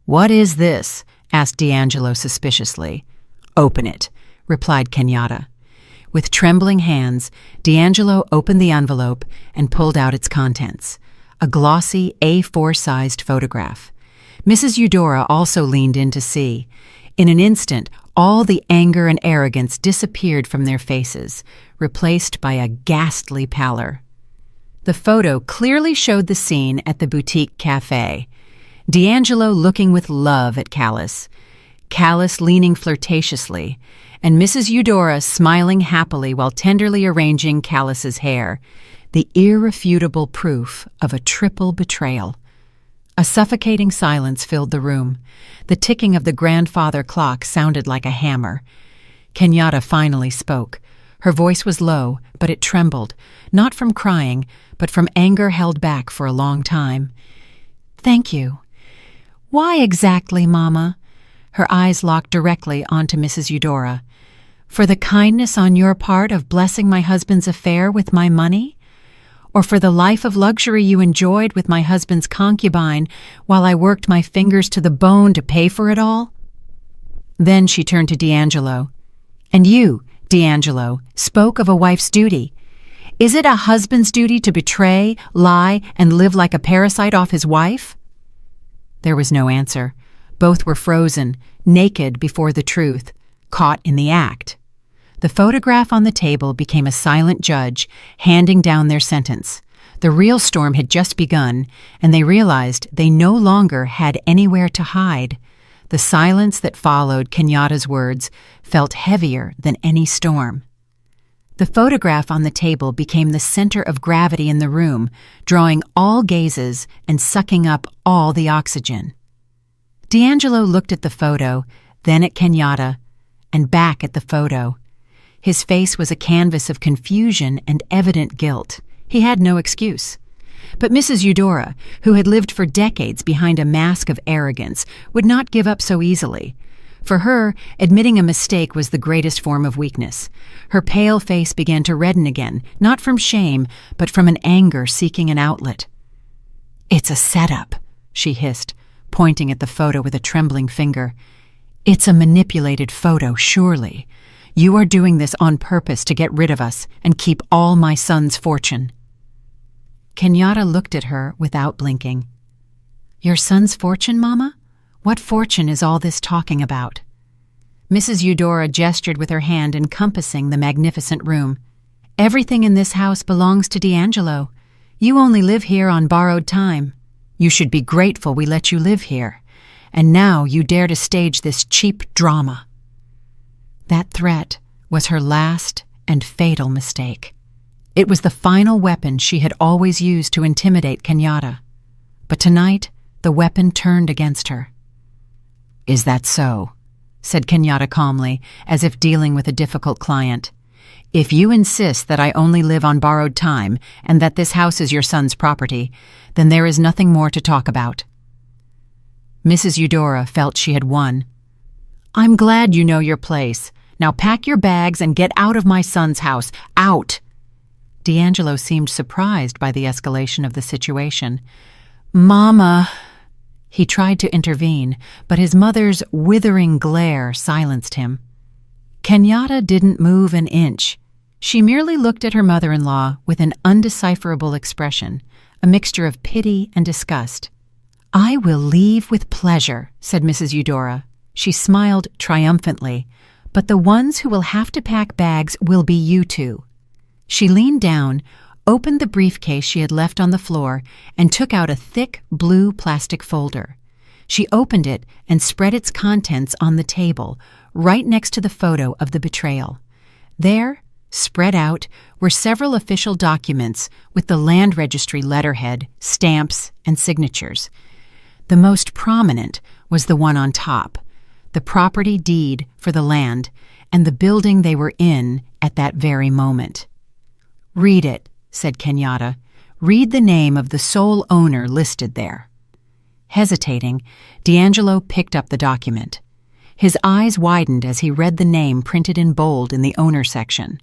"What is this?" asked D'Angelo suspiciously. "Open it," replied Kenyatta. With trembling hands, D'Angelo opened the envelope and pulled out its contents, a glossy A4-sized photograph. Mrs. Eudora also leaned in to see. In an instant, all the anger and arrogance disappeared from their faces, replaced by a ghastly pallor. The photo clearly showed the scene at the boutique cafe. D'Angelo looking with love at Callis, Callis leaning flirtatiously, and Mrs. Eudora smiling happily while tenderly arranging Callis's hair, the irrefutable proof of a triple betrayal. A suffocating silence filled the room. The ticking of the grandfather clock sounded like a hammer. Kenyatta finally spoke. Her voice was low, but it trembled, not from crying, but from anger held back for a long time. "Thank you." "Why exactly, Mama?" Her eyes locked directly onto Mrs. Eudora. "For the kindness on your part of blessing my husband's affair with my money? Or for the life of luxury you enjoyed with my husband's concubine while I worked my fingers to the bone to pay for it all?" Then she turned to D'Angelo. "And you, D'Angelo, spoke of a wife's duty. Is it a husband's duty to betray, lie, and live like a parasite off his wife?" There was no answer. Both were frozen, naked before the truth, caught in the act. The photograph on the table became a silent judge, handing down their sentence. The real storm had just begun, and they realized they no longer had anywhere to hide. The silence that followed Kenyatta's words felt heavier than any storm. The photograph on the table became the center of gravity in the room, drawing all gazes and sucking up all the oxygen. D'Angelo looked at the photo, then at Kenyatta, and back at the photo. His face was a canvas of confusion and evident guilt. He had no excuse. But Mrs. Eudora, who had lived for decades behind a mask of arrogance, would not give up so easily. For her, admitting a mistake was the greatest form of weakness. Her pale face began to redden again, not from shame, but from an anger seeking an outlet. "It's a setup," she hissed, pointing at the photo with a trembling finger. "It's a manipulated photo, surely. You are doing this on purpose to get rid of us and keep all my son's fortune." Kenyatta looked at her without blinking. "Your son's fortune, Mama? What fortune is all this talking about?" Mrs. Eudora gestured with her hand encompassing the magnificent room. "Everything in this house belongs to D'Angelo. You only live here on borrowed time. You should be grateful we let you live here. And now you dare to stage this cheap drama." That threat was her last and fatal mistake. It was the final weapon she had always used to intimidate Kenyatta. But tonight, the weapon turned against her. "Is that so?" said Kenyatta calmly, as if dealing with a difficult client. "If you insist that I only live on borrowed time and that this house is your son's property, then there is nothing more to talk about." Mrs. Eudora felt she had won. "I'm glad you know your place. Now pack your bags and get out of my son's house. Out!" D'Angelo seemed surprised by the escalation of the situation. "Mama," he tried to intervene, but his mother's withering glare silenced him. Kenyatta didn't move an inch. She merely looked at her mother-in-law with an undecipherable expression, a mixture of pity and disgust. "I will leave with pleasure," said Mrs. Eudora. She smiled triumphantly. "But the ones who will have to pack bags will be you two." She leaned down, opened the briefcase she had left on the floor, and took out a thick blue plastic folder. She opened it and spread its contents on the table, right next to the photo of the betrayal. There, spread out, were several official documents with the land registry letterhead, stamps, and signatures. The most prominent was the one on top, the property deed for the land and the building they were in at that very moment. "Read it," said Kenyatta. "Read the name of the sole owner listed there." Hesitating, D'Angelo picked up the document. His eyes widened as he read the name printed in bold in the owner section.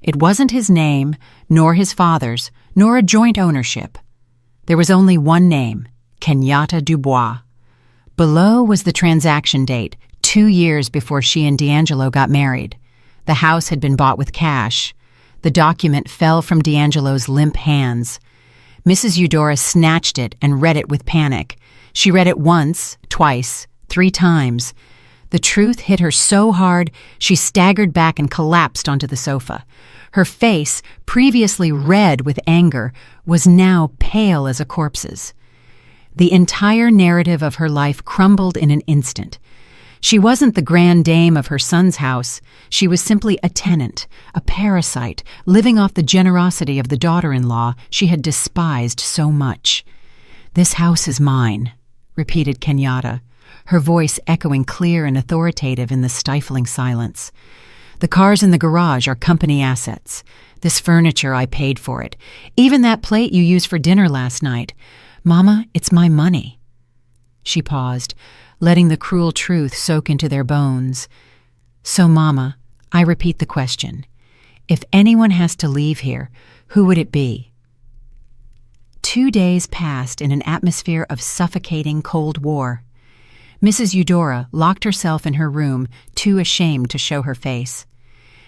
It wasn't his name, nor his father's, nor a joint ownership. There was only one name, Kenyatta Dubois. Below was the transaction date, 2 years before she and D'Angelo got married. The house had been bought with cash. The document fell from D'Angelo's limp hands. Mrs. Eudora snatched it and read it with panic. She read it once, twice, 3 times. The truth hit her so hard, she staggered back and collapsed onto the sofa. Her face, previously red with anger, was now pale as a corpse's. The entire narrative of her life crumbled in an instant. She wasn't the grand dame of her son's house. She was simply a tenant, a parasite, living off the generosity of the daughter-in-law she had despised so much. "This house is mine," repeated Kenyatta, her voice echoing clear and authoritative in the stifling silence. The cars in the garage are company assets. This furniture, I paid for it. Even that plate you used for dinner last night. Mama, it's my money." She paused, letting the cruel truth soak into their bones. "So, Mama, I repeat the question. If anyone has to leave here, who would it be?" 2 days passed in an atmosphere of suffocating Cold War. Mrs. Eudora locked herself in her room, too ashamed to show her face.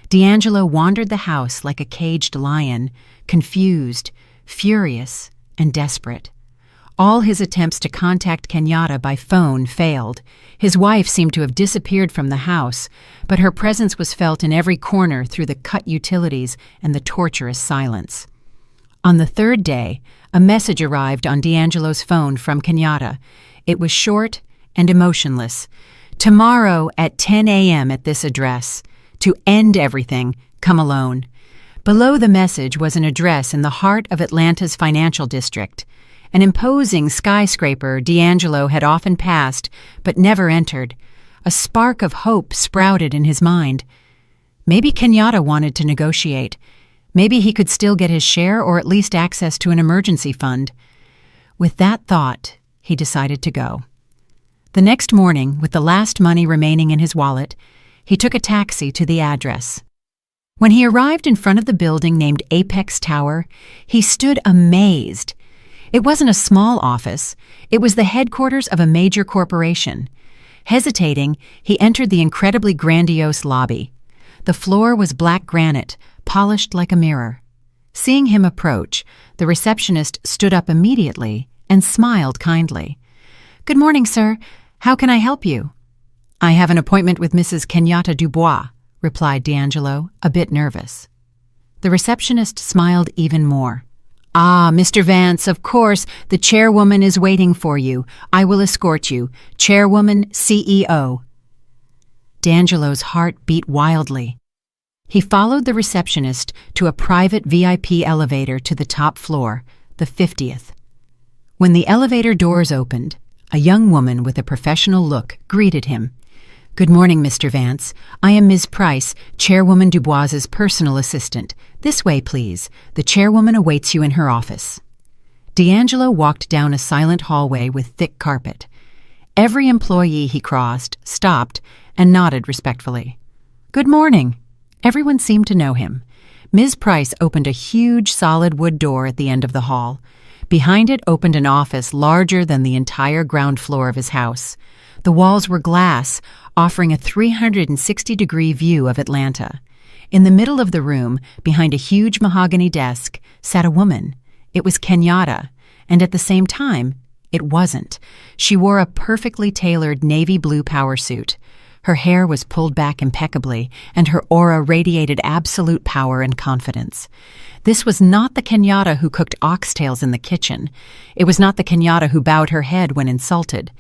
D'Angelo wandered the house like a caged lion, confused, furious, and desperate. All his attempts to contact Kenyatta by phone failed. His wife seemed to have disappeared from the house, but her presence was felt in every corner through the cut utilities and the torturous silence. On the third day, a message arrived on D'Angelo's phone from Kenyatta. It was short and emotionless. "Tomorrow at 10 a.m. at this address. To end everything, come alone." Below the message was an address in the heart of Atlanta's financial district. An imposing skyscraper D'Angelo had often passed but never entered. A spark of hope sprouted in his mind. Maybe Kenyatta wanted to negotiate. Maybe he could still get his share or at least access to an emergency fund. With that thought, he decided to go. The next morning, with the last money remaining in his wallet, he took a taxi to the address. When he arrived in front of the building named Apex Tower, he stood amazed. It wasn't a small office. It was the headquarters of a major corporation. Hesitating, he entered the incredibly grandiose lobby. The floor was black granite, polished like a mirror. Seeing him approach, the receptionist stood up immediately and smiled kindly. "Good morning, sir. How can I help you?" "I have an appointment with Mrs. Kenyatta Dubois," replied D'Angelo, a bit nervous. The receptionist smiled even more. "Ah, Mr. Vance, of course, the chairwoman is waiting for you. I will escort you. Chairwoman, CEO." D'Angelo's heart beat wildly. He followed the receptionist to a private VIP elevator to the top floor, the 50th. When the elevator doors opened, a young woman with a professional look greeted him. "Good morning, Mr. Vance. I am Ms. Price, Chairwoman Dubois's personal assistant. This way, please. The chairwoman awaits you in her office." D'Angelo walked down a silent hallway with thick carpet. Every employee he crossed stopped and nodded respectfully. "Good morning." Everyone seemed to know him. Ms. Price opened a huge solid wood door at the end of the hall. Behind it opened an office larger than the entire ground floor of his house. The walls were glass, offering a 360-degree view of Atlanta. In the middle of the room, behind a huge mahogany desk, sat a woman. It was Kenyatta, and at the same time, it wasn't. She wore a perfectly tailored navy blue power suit. Her hair was pulled back impeccably, and her aura radiated absolute power and confidence. This was not the Kenyatta who cooked oxtails in the kitchen. It was not the Kenyatta who bowed her head when insulted.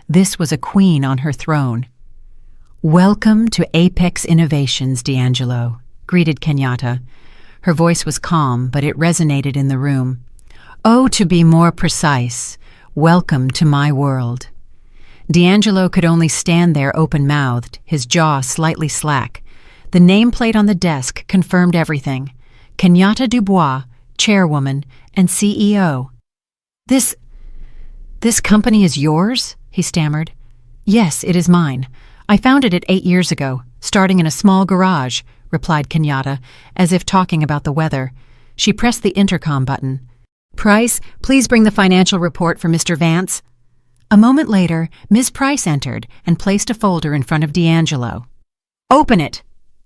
This was a queen on her throne. "Welcome to Apex Innovations, D'Angelo," greeted Kenyatta. Her voice was calm, but it resonated in the room. "Oh, to be more precise, welcome to my world." D'Angelo could only stand there open-mouthed, his jaw slightly slack. The nameplate on the desk confirmed everything. Kenyatta Dubois, chairwoman and CEO. This company is yours?" he stammered. "Yes, it is mine. I founded it 8 years ago, starting in a small garage," replied Kenyatta, as if talking about the weather. She pressed the intercom button. "Price, please bring the financial report for Mr. Vance." A moment later, Ms. Price entered and placed a folder in front of D'Angelo. "Open it,"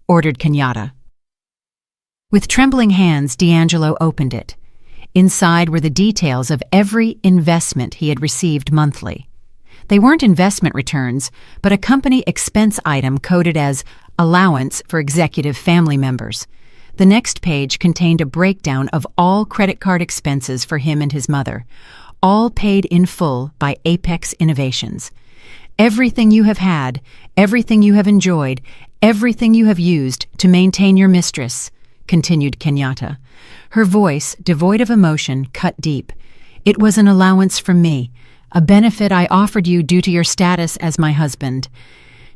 ordered Kenyatta. With trembling hands, D'Angelo opened it. Inside were the details of every investment he had received monthly. They weren't investment returns, but a company expense item coded as allowance for executive family members. The next page contained a breakdown of all credit card expenses for him and his mother, all paid in full by Apex Innovations. "Everything you have had, everything you have enjoyed, everything you have used to maintain your mistress," continued Kenyatta. Her voice, devoid of emotion, cut deep. "It was an allowance from me, a benefit I offered you due to your status as my husband."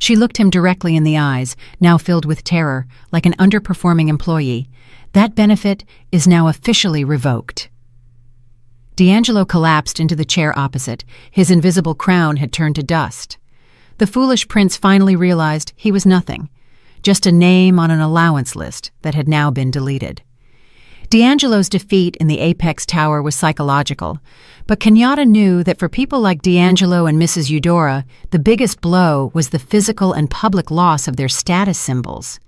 She looked him directly in the eyes, now filled with terror, like an underperforming employee. That benefit is now officially revoked. D'Angelo collapsed into the chair opposite. His invisible crown had turned to dust. The foolish prince finally realized he was nothing, just a name on an allowance list that had now been deleted. D'Angelo's defeat in the Apex Tower was psychological, but Kenyatta knew that for people like D'Angelo and Mrs. Eudora, the biggest blow was the physical and public loss of their status symbols.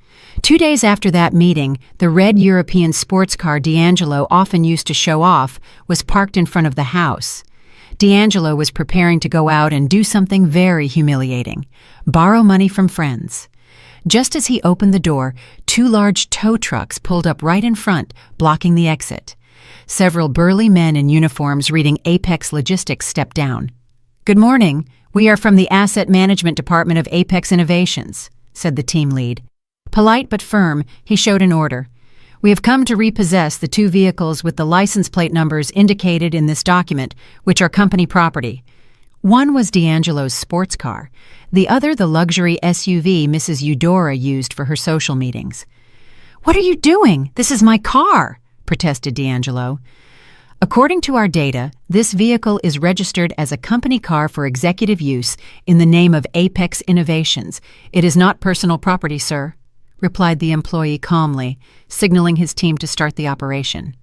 2 days after that meeting, the red European sports car D'Angelo often used to show off was parked in front of the house. D'Angelo was preparing to go out and do something very humiliating: borrow money from friends. Just as he opened the door, 2 large tow trucks pulled up right in front, blocking the exit. Several burly men in uniforms reading Apex Logistics stepped down. "Good morning. We are from the Asset Management Department of Apex Innovations," said the team lead. Polite but firm, he showed an order. "We have come to repossess the 2 vehicles with the license plate numbers indicated in this document, which are company property." One was D'Angelo's sports car, the other the luxury SUV Mrs. Eudora used for her social meetings. "What are you doing? This is my car," protested D'Angelo. "According to our data, this vehicle is registered as a company car for executive use in the name of Apex Innovations. It is not personal property, sir," replied the employee calmly, signaling his team to start the operation.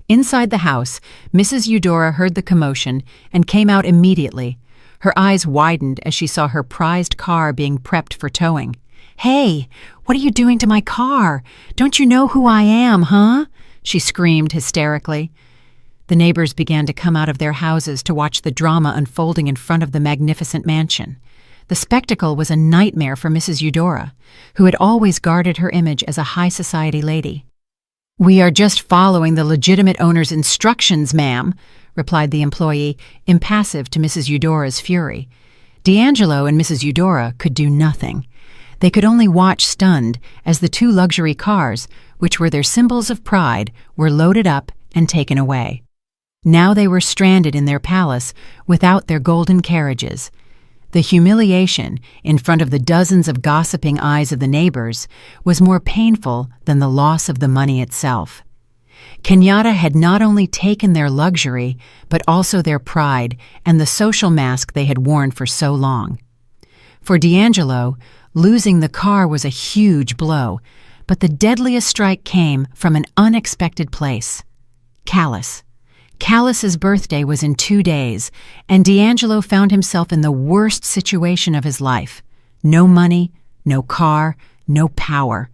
Inside the house, Mrs. Eudora heard the commotion and came out immediately. Her eyes widened as she saw her prized car being prepped for towing. "Hey, what are you doing to my car? Don't you know who I am, huh?" she screamed hysterically. The neighbors began to come out of their houses to watch the drama unfolding in front of the magnificent mansion. The spectacle was a nightmare for Mrs. Eudora, who had always guarded her image as a high society lady. "We are just following the legitimate owner's instructions, ma'am," replied the employee, impassive to Mrs. Eudora's fury. D'Angelo and Mrs. Eudora could do nothing. They could only watch stunned as the 2 luxury cars, which were their symbols of pride, were loaded up and taken away. Now they were stranded in their palace without their golden carriages. The humiliation, in front of the dozens of gossiping eyes of the neighbors, was more painful than the loss of the money itself. Kenyatta had not only taken their luxury, but also their pride and the social mask they had worn for so long. For D'Angelo, losing the car was a huge blow, but the deadliest strike came from an unexpected place: Callis. Callis's birthday was in 2 days, and D'Angelo found himself in the worst situation of his life. No money, no car, no power.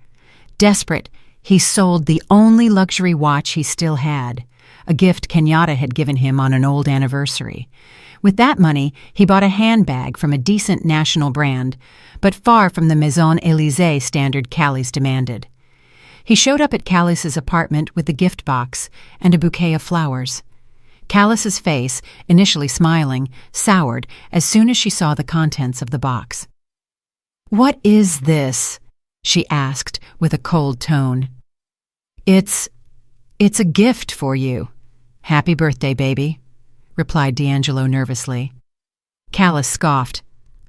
Desperate, he sold the only luxury watch he still had, a gift Kenyatta had given him on an old anniversary. With that money, he bought a handbag from a decent national brand, but far from the Maison Élysée standard Callis demanded. He showed up at Callis's apartment with the gift box and a bouquet of flowers. Callis's face, initially smiling, soured as soon as she saw the contents of the box. "What is this?" she asked with a cold tone. It's a gift for you. Happy birthday, baby," replied D'Angelo nervously. Callis scoffed.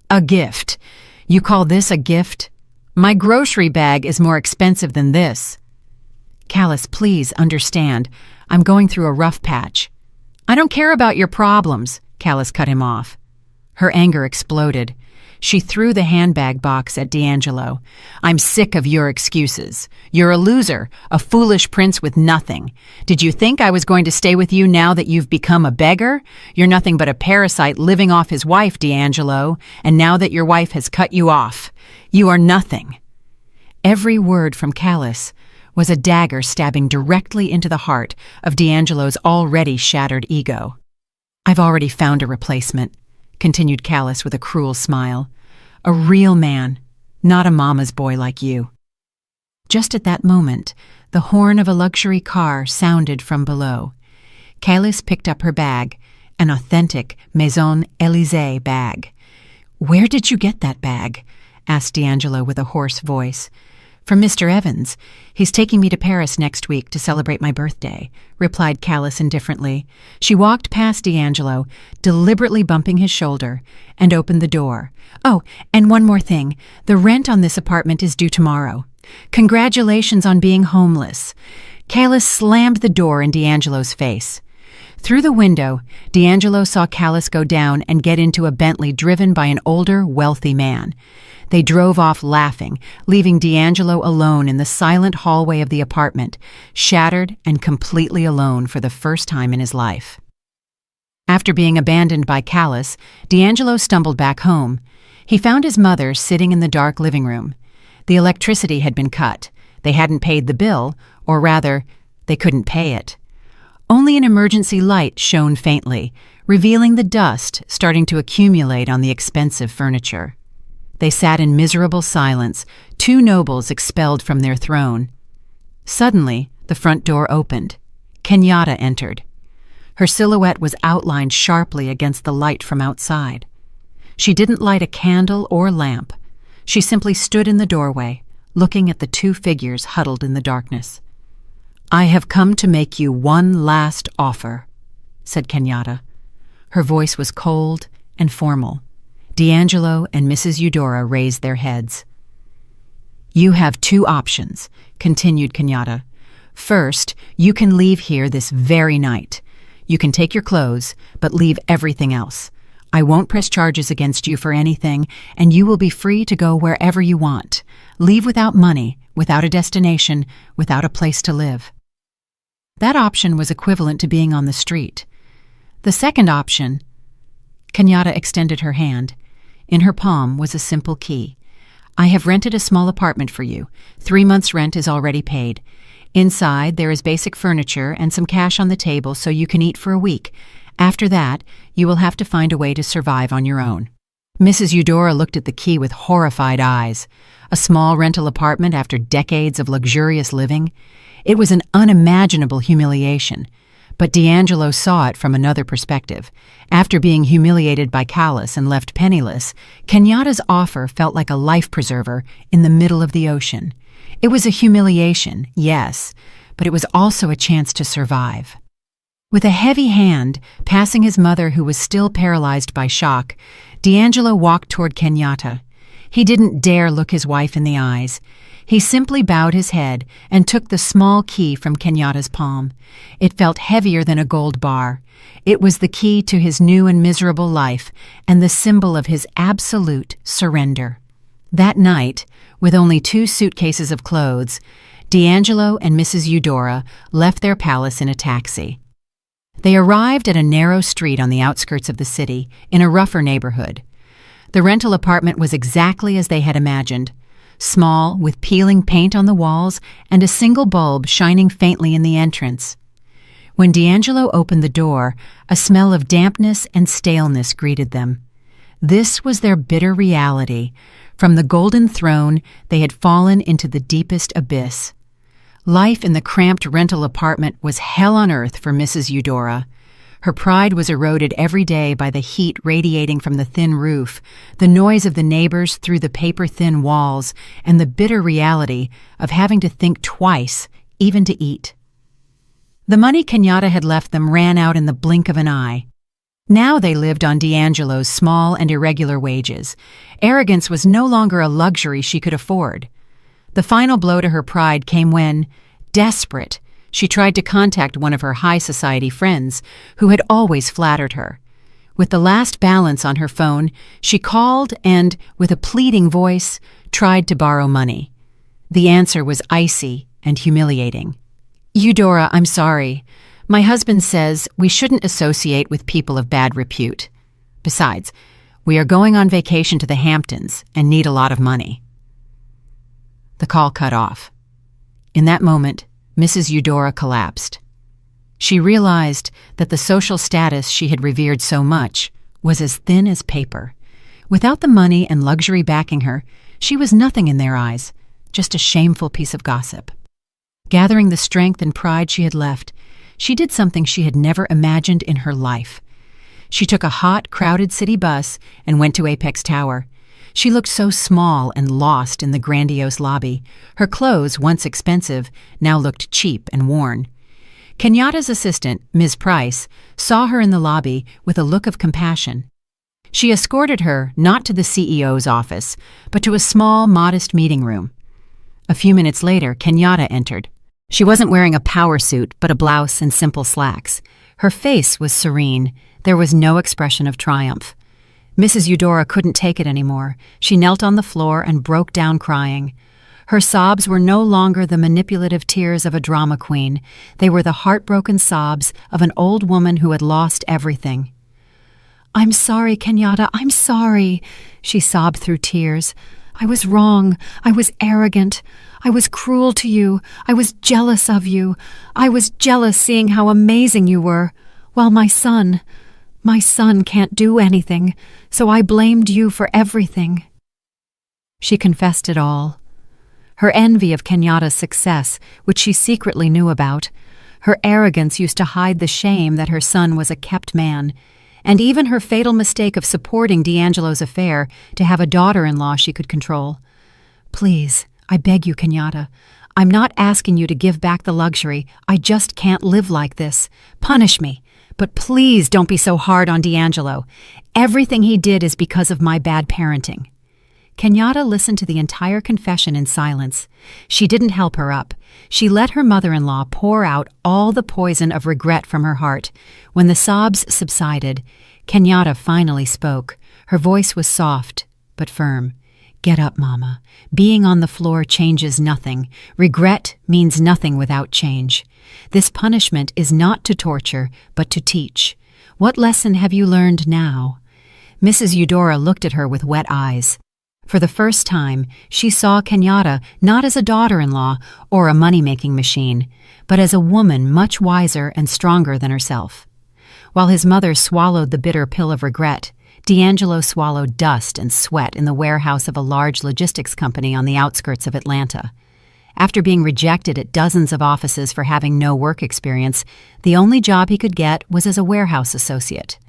"A gift? You call this a gift? My grocery bag is more expensive than this." "Callis, please understand. I'm going through a rough patch." "I don't care about your problems," Callis cut him off. Her anger exploded. She threw the handbag box at D'Angelo. "I'm sick of your excuses. You're a loser, a foolish prince with nothing. Did you think I was going to stay with you now that you've become a beggar? You're nothing but a parasite living off his wife, D'Angelo, and now that your wife has cut you off, you are nothing." Every word from Callis was a dagger stabbing directly into the heart of D'Angelo's already shattered ego. "I've already found a replacement," continued Callis with a cruel smile. "A real man, not a mama's boy like you." Just at that moment, the horn of a luxury car sounded from below. Callis picked up her bag, an authentic Maison Élysée bag. "Where did you get that bag?" asked D'Angelo with a hoarse voice. "From Mr. Evans. He's taking me to Paris next week to celebrate my birthday," replied Callis indifferently. She walked past D'Angelo, deliberately bumping his shoulder, and opened the door. "Oh, and one more thing. The rent on this apartment is due tomorrow. Congratulations on being homeless." Callis slammed the door in D'Angelo's face. Through the window, D'Angelo saw Callis go down and get into a Bentley driven by an older, wealthy man. They drove off laughing, leaving D'Angelo alone in the silent hallway of the apartment, shattered and completely alone for the first time in his life. After being abandoned by Callis, D'Angelo stumbled back home. He found his mother sitting in the dark living room. The electricity had been cut. They hadn't paid the bill, or rather, they couldn't pay it. Only an emergency light shone faintly, revealing the dust starting to accumulate on the expensive furniture. They sat in miserable silence, two nobles expelled from their throne. Suddenly, the front door opened. Kenyatta entered. Her silhouette was outlined sharply against the light from outside. She didn't light a candle or lamp. She simply stood in the doorway, looking at the two figures huddled in the darkness. "I have come to make you one last offer," said Kenyatta. Her voice was cold and formal. D'Angelo and Mrs. Eudora raised their heads. "You have two options," continued Kenyatta. "First, you can leave here this very night. You can take your clothes, but leave everything else. I won't press charges against you for anything, and you will be free to go wherever you want. Leave without money, without a destination, without a place to live." That option was equivalent to being on the street. The second option— Kenyatta extended her hand. In her palm was a simple key. "I have rented a small apartment for you. 3 months' rent is already paid. Inside, there is basic furniture and some cash on the table so you can eat for a week. After that, you will have to find a way to survive on your own." Mrs. Eudora looked at the key with horrified eyes. A small rental apartment after decades of luxurious living? It was an unimaginable humiliation. But D'Angelo saw it from another perspective. After being humiliated by Callis and left penniless, Kenyatta's offer felt like a life preserver in the middle of the ocean. It was a humiliation, yes, but it was also a chance to survive. With a heavy hand, passing his mother who was still paralyzed by shock, D'Angelo walked toward Kenyatta. He didn't dare look his wife in the eyes. He simply bowed his head and took the small key from Kenyatta's palm. It felt heavier than a gold bar. It was the key to his new and miserable life and the symbol of his absolute surrender. That night, with only 2 suitcases of clothes, D'Angelo and Mrs. Eudora left their palace in a taxi. They arrived at a narrow street on the outskirts of the city, in a rougher neighborhood. The rental apartment was exactly as they had imagined. Small, with peeling paint on the walls and a single bulb shining faintly in the entrance. When D'Angelo opened the door, a smell of dampness and staleness greeted them. This was their bitter reality. From the golden throne, they had fallen into the deepest abyss. Life in the cramped rental apartment was hell on earth for Mrs. Eudora. Her pride was eroded every day by the heat radiating from the thin roof, the noise of the neighbors through the paper-thin walls, and the bitter reality of having to think twice, even to eat. The money Kenyatta had left them ran out in the blink of an eye. Now they lived on D'Angelo's small and irregular wages. Arrogance was no longer a luxury she could afford. The final blow to her pride came when, desperate, she tried to contact one of her high society friends, who had always flattered her. With the last balance on her phone, she called and, with a pleading voice, tried to borrow money. The answer was icy and humiliating. "Eudora, I'm sorry. My husband says we shouldn't associate with people of bad repute. Besides, we are going on vacation to the Hamptons and need a lot of money." The call cut off. In that moment, Mrs. Eudora collapsed. She realized that the social status she had revered so much was as thin as paper. Without the money and luxury backing her, she was nothing in their eyes, just a shameful piece of gossip. Gathering the strength and pride she had left, she did something she had never imagined in her life. She took a hot, crowded city bus and went to Apex Tower. She looked so small and lost in the grandiose lobby. Her clothes, once expensive, now looked cheap and worn. Kenyatta's assistant, Ms. Price, saw her in the lobby with a look of compassion. She escorted her not to the CEO's office, but to a small, modest meeting room. A few minutes later, Kenyatta entered. She wasn't wearing a power suit, but a blouse and simple slacks. Her face was serene. There was no expression of triumph. Mrs. Eudora couldn't take it anymore. She knelt on the floor and broke down crying. Her sobs were no longer the manipulative tears of a drama queen. They were the heartbroken sobs of an old woman who had lost everything. "I'm sorry, Kenyatta, I'm sorry," she sobbed through tears. "I was wrong. I was arrogant. I was cruel to you. I was jealous of you. I was jealous seeing how amazing you were, while my son can't do anything, so I blamed you for everything." She confessed it all. Her envy of Kenyatta's success, which she secretly knew about, her arrogance used to hide the shame that her son was a kept man, and even her fatal mistake of supporting D'Angelo's affair to have a daughter-in-law she could control. "Please, I beg you, Kenyatta. I'm not asking you to give back the luxury. I just can't live like this. Punish me. But please don't be so hard on D'Angelo. Everything he did is because of my bad parenting." Kenyatta listened to the entire confession in silence. She didn't help her up. She let her mother-in-law pour out all the poison of regret from her heart. When the sobs subsided, Kenyatta finally spoke. Her voice was soft, but firm. "Get up, Mama. Being on the floor changes nothing. Regret means nothing without change. This punishment is not to torture, but to teach. What lesson have you learned now?" Mrs. Eudora looked at her with wet eyes. For the first time, she saw Kenyatta not as a daughter-in-law or a money-making machine, but as a woman much wiser and stronger than herself. While his mother swallowed the bitter pill of regret, D'Angelo swallowed dust and sweat in the warehouse of a large logistics company on the outskirts of Atlanta. After being rejected at dozens of offices for having no work experience, the only job he could get was as a warehouse associate.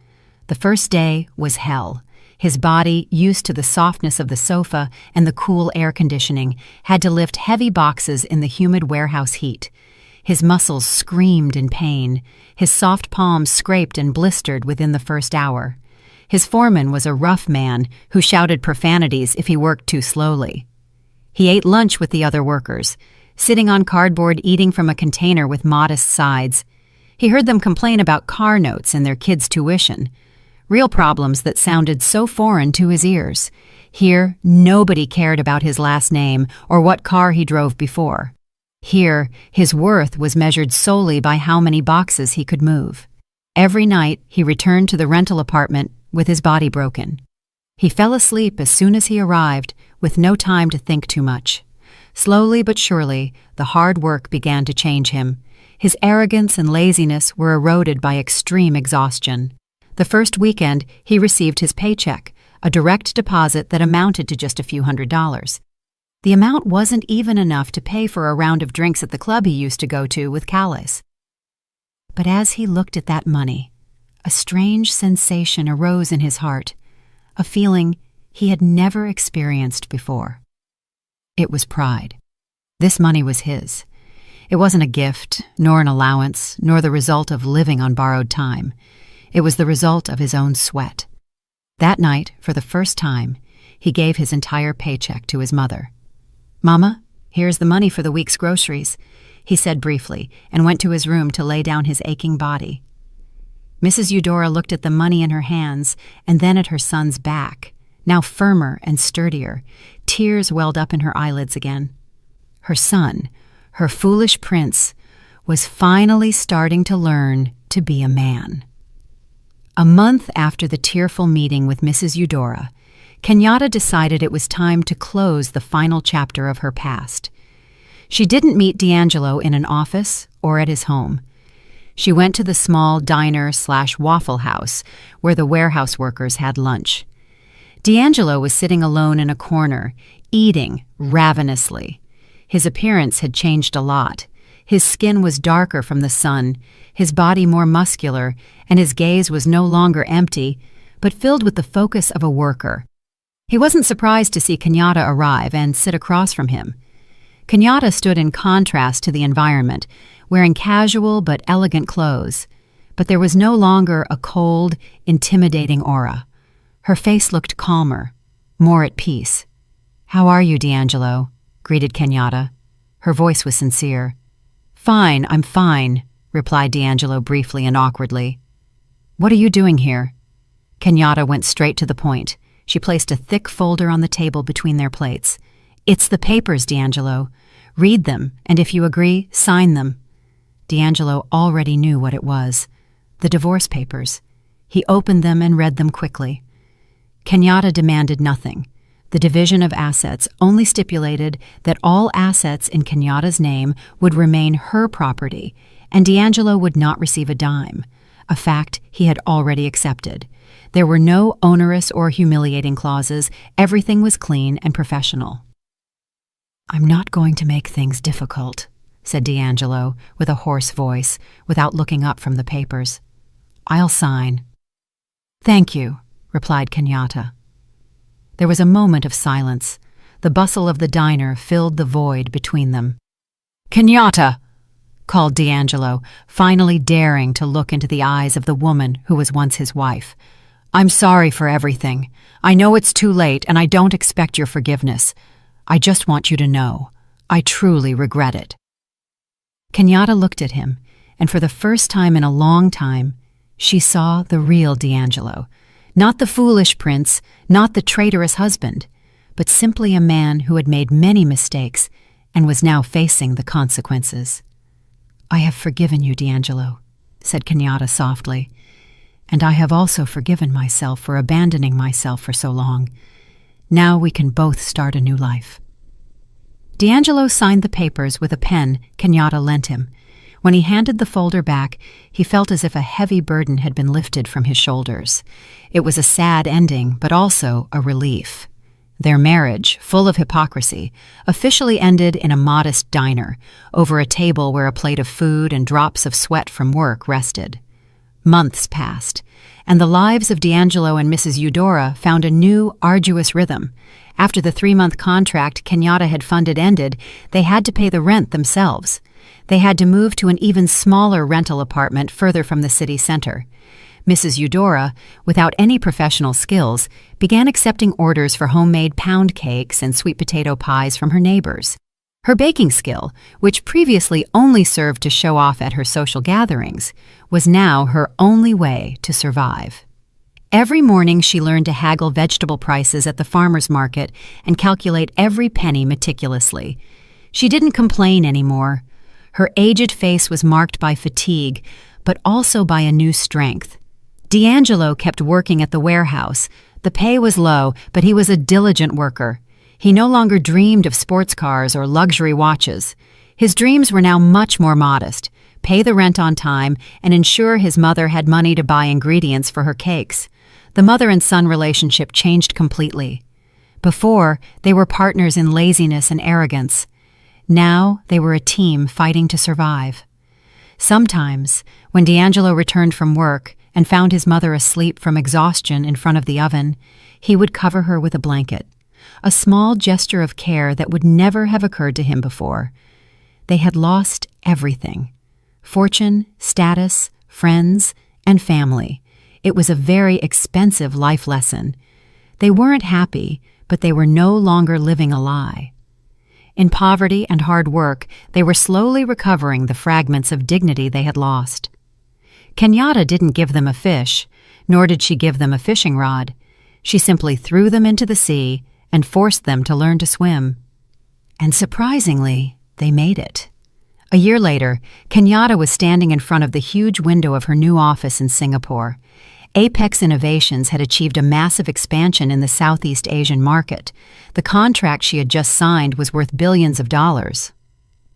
The first day was hell. His body, used to the softness of the sofa and the cool air conditioning, had to lift heavy boxes in the humid warehouse heat. His muscles screamed in pain. His soft palms scraped and blistered within the first hour. His foreman was a rough man who shouted profanities if he worked too slowly. He ate lunch with the other workers, sitting on cardboard eating from a container with modest sides. He heard them complain about car notes and their kids' tuition. Real problems that sounded so foreign to his ears. Here, nobody cared about his last name or what car he drove before. Here, his worth was measured solely by how many boxes he could move. Every night, he returned to the rental apartment with his body broken. He fell asleep as soon as he arrived, with no time to think too much. Slowly but surely, the hard work began to change him. His arrogance and laziness were eroded by extreme exhaustion. The first weekend, he received his paycheck, a direct deposit that amounted to just a few $100s. The amount wasn't even enough to pay for a round of drinks at the club he used to go to with Calais. But as he looked at that money, a strange sensation arose in his heart, a feeling he had never experienced before. It was pride. This money was his. It wasn't a gift, nor an allowance, nor the result of living on borrowed time. It was the result of his own sweat. That night, for the first time, he gave his entire paycheck to his mother. "Mama, here's the money for the week's groceries," he said briefly, and went to his room to lay down his aching body. Mrs. Eudora looked at the money in her hands and then at her son's back, now firmer and sturdier. Tears welled up in her eyelids again. Her son, her foolish prince, was finally starting to learn to be a man. A month after the tearful meeting with Mrs. Eudora, Kenyatta decided it was time to close the final chapter of her past. She didn't meet D'Angelo in an office or at his home. She went to the small diner/waffle house where the warehouse workers had lunch. D'Angelo was sitting alone in a corner, eating ravenously. His appearance had changed a lot. His skin was darker from the sun, his body more muscular, and his gaze was no longer empty, but filled with the focus of a worker. He wasn't surprised to see Kenyatta arrive and sit across from him. Kenyatta stood in contrast to the environment, wearing casual but elegant clothes, but there was no longer a cold, intimidating aura. Her face looked calmer, more at peace. "How are you, D'Angelo?" greeted Kenyatta. Her voice was sincere. "Fine, I'm fine," replied D'Angelo briefly and awkwardly. "What are you doing here?" Kenyatta went straight to the point. She placed a thick folder on the table between their plates. "It's the papers, D'Angelo. Read them, and if you agree, sign them." D'Angelo already knew what it was. The divorce papers. He opened them and read them quickly. Kenyatta demanded nothing. The division of assets only stipulated that all assets in Kenyatta's name would remain her property, and D'Angelo would not receive a dime, a fact he had already accepted. There were no onerous or humiliating clauses. Everything was clean and professional. "I'm not going to make things difficult," said D'Angelo with a hoarse voice, without looking up from the papers. "I'll sign." "Thank you," replied Kenyatta. There was a moment of silence. The bustle of the diner filled the void between them. "Kenyatta!" called D'Angelo, finally daring to look into the eyes of the woman who was once his wife. "I'm sorry for everything. I know it's too late, and I don't expect your forgiveness. I just want you to know, I truly regret it." Kenyatta looked at him, and for the first time in a long time, she saw the real D'Angelo. Not the foolish prince, not the traitorous husband, but simply a man who had made many mistakes and was now facing the consequences. "I have forgiven you, D'Angelo," said Kenyatta softly, "and I have also forgiven myself for abandoning myself for so long. Now we can both start a new life." D'Angelo signed the papers with a pen Kenyatta lent him. When he handed the folder back, he felt as if a heavy burden had been lifted from his shoulders. It was a sad ending, but also a relief. Their marriage, full of hypocrisy, officially ended in a modest diner, over a table where a plate of food and drops of sweat from work rested. Months passed, and the lives of D'Angelo and Mrs. Eudora found a new, arduous rhythm. After the 3-month contract Kenyatta had funded ended, they had to pay the rent themselves. They had to move to an even smaller rental apartment further from the city center. Mrs. Eudora, without any professional skills, began accepting orders for homemade pound cakes and sweet potato pies from her neighbors. Her baking skill, which previously only served to show off at her social gatherings, was now her only way to survive. Every morning she learned to haggle vegetable prices at the farmer's market and calculate every penny meticulously. She didn't complain anymore. Her aged face was marked by fatigue, but also by a new strength. D'Angelo kept working at the warehouse. The pay was low, but he was a diligent worker. He no longer dreamed of sports cars or luxury watches. His dreams were now much more modest: pay the rent on time and ensure his mother had money to buy ingredients for her cakes. The mother and son relationship changed completely. Before, they were partners in laziness and arrogance. Now they were a team fighting to survive. Sometimes, when D'Angelo returned from work and found his mother asleep from exhaustion in front of the oven, he would cover her with a blanket, a small gesture of care that would never have occurred to him before. They had lost everything: fortune, status, friends, and family. It was a very expensive life lesson. They weren't happy, but they were no longer living a lie. In poverty and hard work, they were slowly recovering the fragments of dignity they had lost. Kenyatta didn't give them a fish, nor did she give them a fishing rod. She simply threw them into the sea and forced them to learn to swim. And surprisingly, they made it. A year later, Kenyatta was standing in front of the huge window of her new office in Singapore. Apex Innovations had achieved a massive expansion in the Southeast Asian market. The contract she had just signed was worth billions of dollars.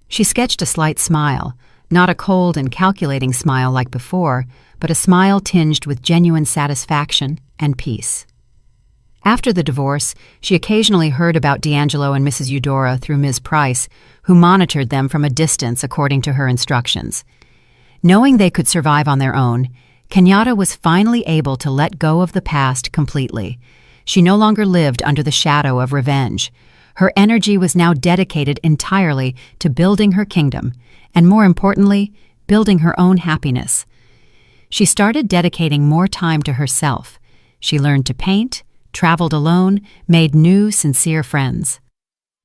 She sketched a slight smile, not a cold and calculating smile like before, but a smile tinged with genuine satisfaction and peace. After the divorce, she occasionally heard about D'Angelo and Mrs. Eudora through Ms. Price, who monitored them from a distance according to her instructions. Knowing they could survive on their own, Kenyatta was finally able to let go of the past completely. She no longer lived under the shadow of revenge. Her energy was now dedicated entirely to building her kingdom, and more importantly, building her own happiness. She started dedicating more time to herself. She learned to paint, traveled alone, made new, sincere friends.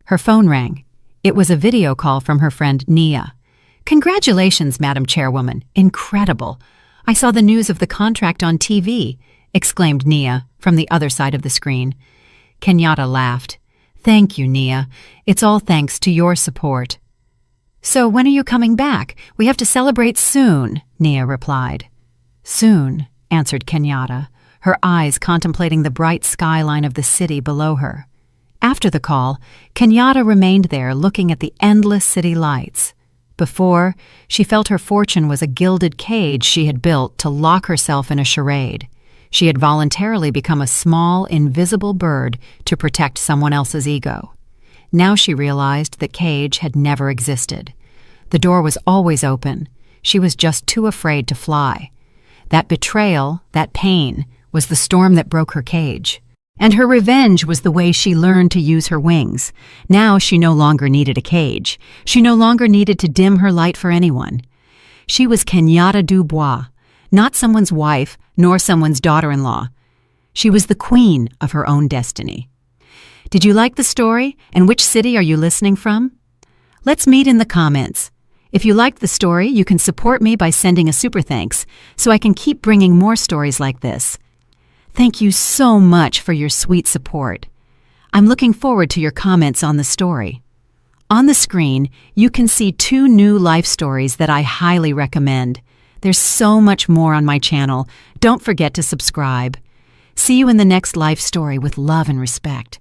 Her phone rang. It was a video call from her friend Nia. "Congratulations, Madam Chairwoman. Incredible. I saw the news of the contract on TV," exclaimed Nia from the other side of the screen. Kenyatta laughed. "Thank you, Nia. It's all thanks to your support." "So when are you coming back? We have to celebrate soon," Nia replied. "Soon," answered Kenyatta, her eyes contemplating the bright skyline of the city below her. After the call, Kenyatta remained there looking at the endless city lights. Before, she felt her fortune was a gilded cage she had built to lock herself in a charade. She had voluntarily become a small, invisible bird to protect someone else's ego. Now she realized that cage had never existed. The door was always open. She was just too afraid to fly. That betrayal, that pain, was the storm that broke her cage. And her revenge was the way she learned to use her wings. Now she no longer needed a cage. She no longer needed to dim her light for anyone. She was Kenyatta Dubois, not someone's wife nor someone's daughter-in-law. She was the queen of her own destiny. Did you like the story? And which city are you listening from? Let's meet in the comments. If you liked the story, you can support me by sending a super thanks so I can keep bringing more stories like this. Thank you so much for your sweet support. I'm looking forward to your comments on the story. On the screen, you can see 2 new life stories that I highly recommend. There's so much more on my channel. Don't forget to subscribe. See you in the next life story with love and respect.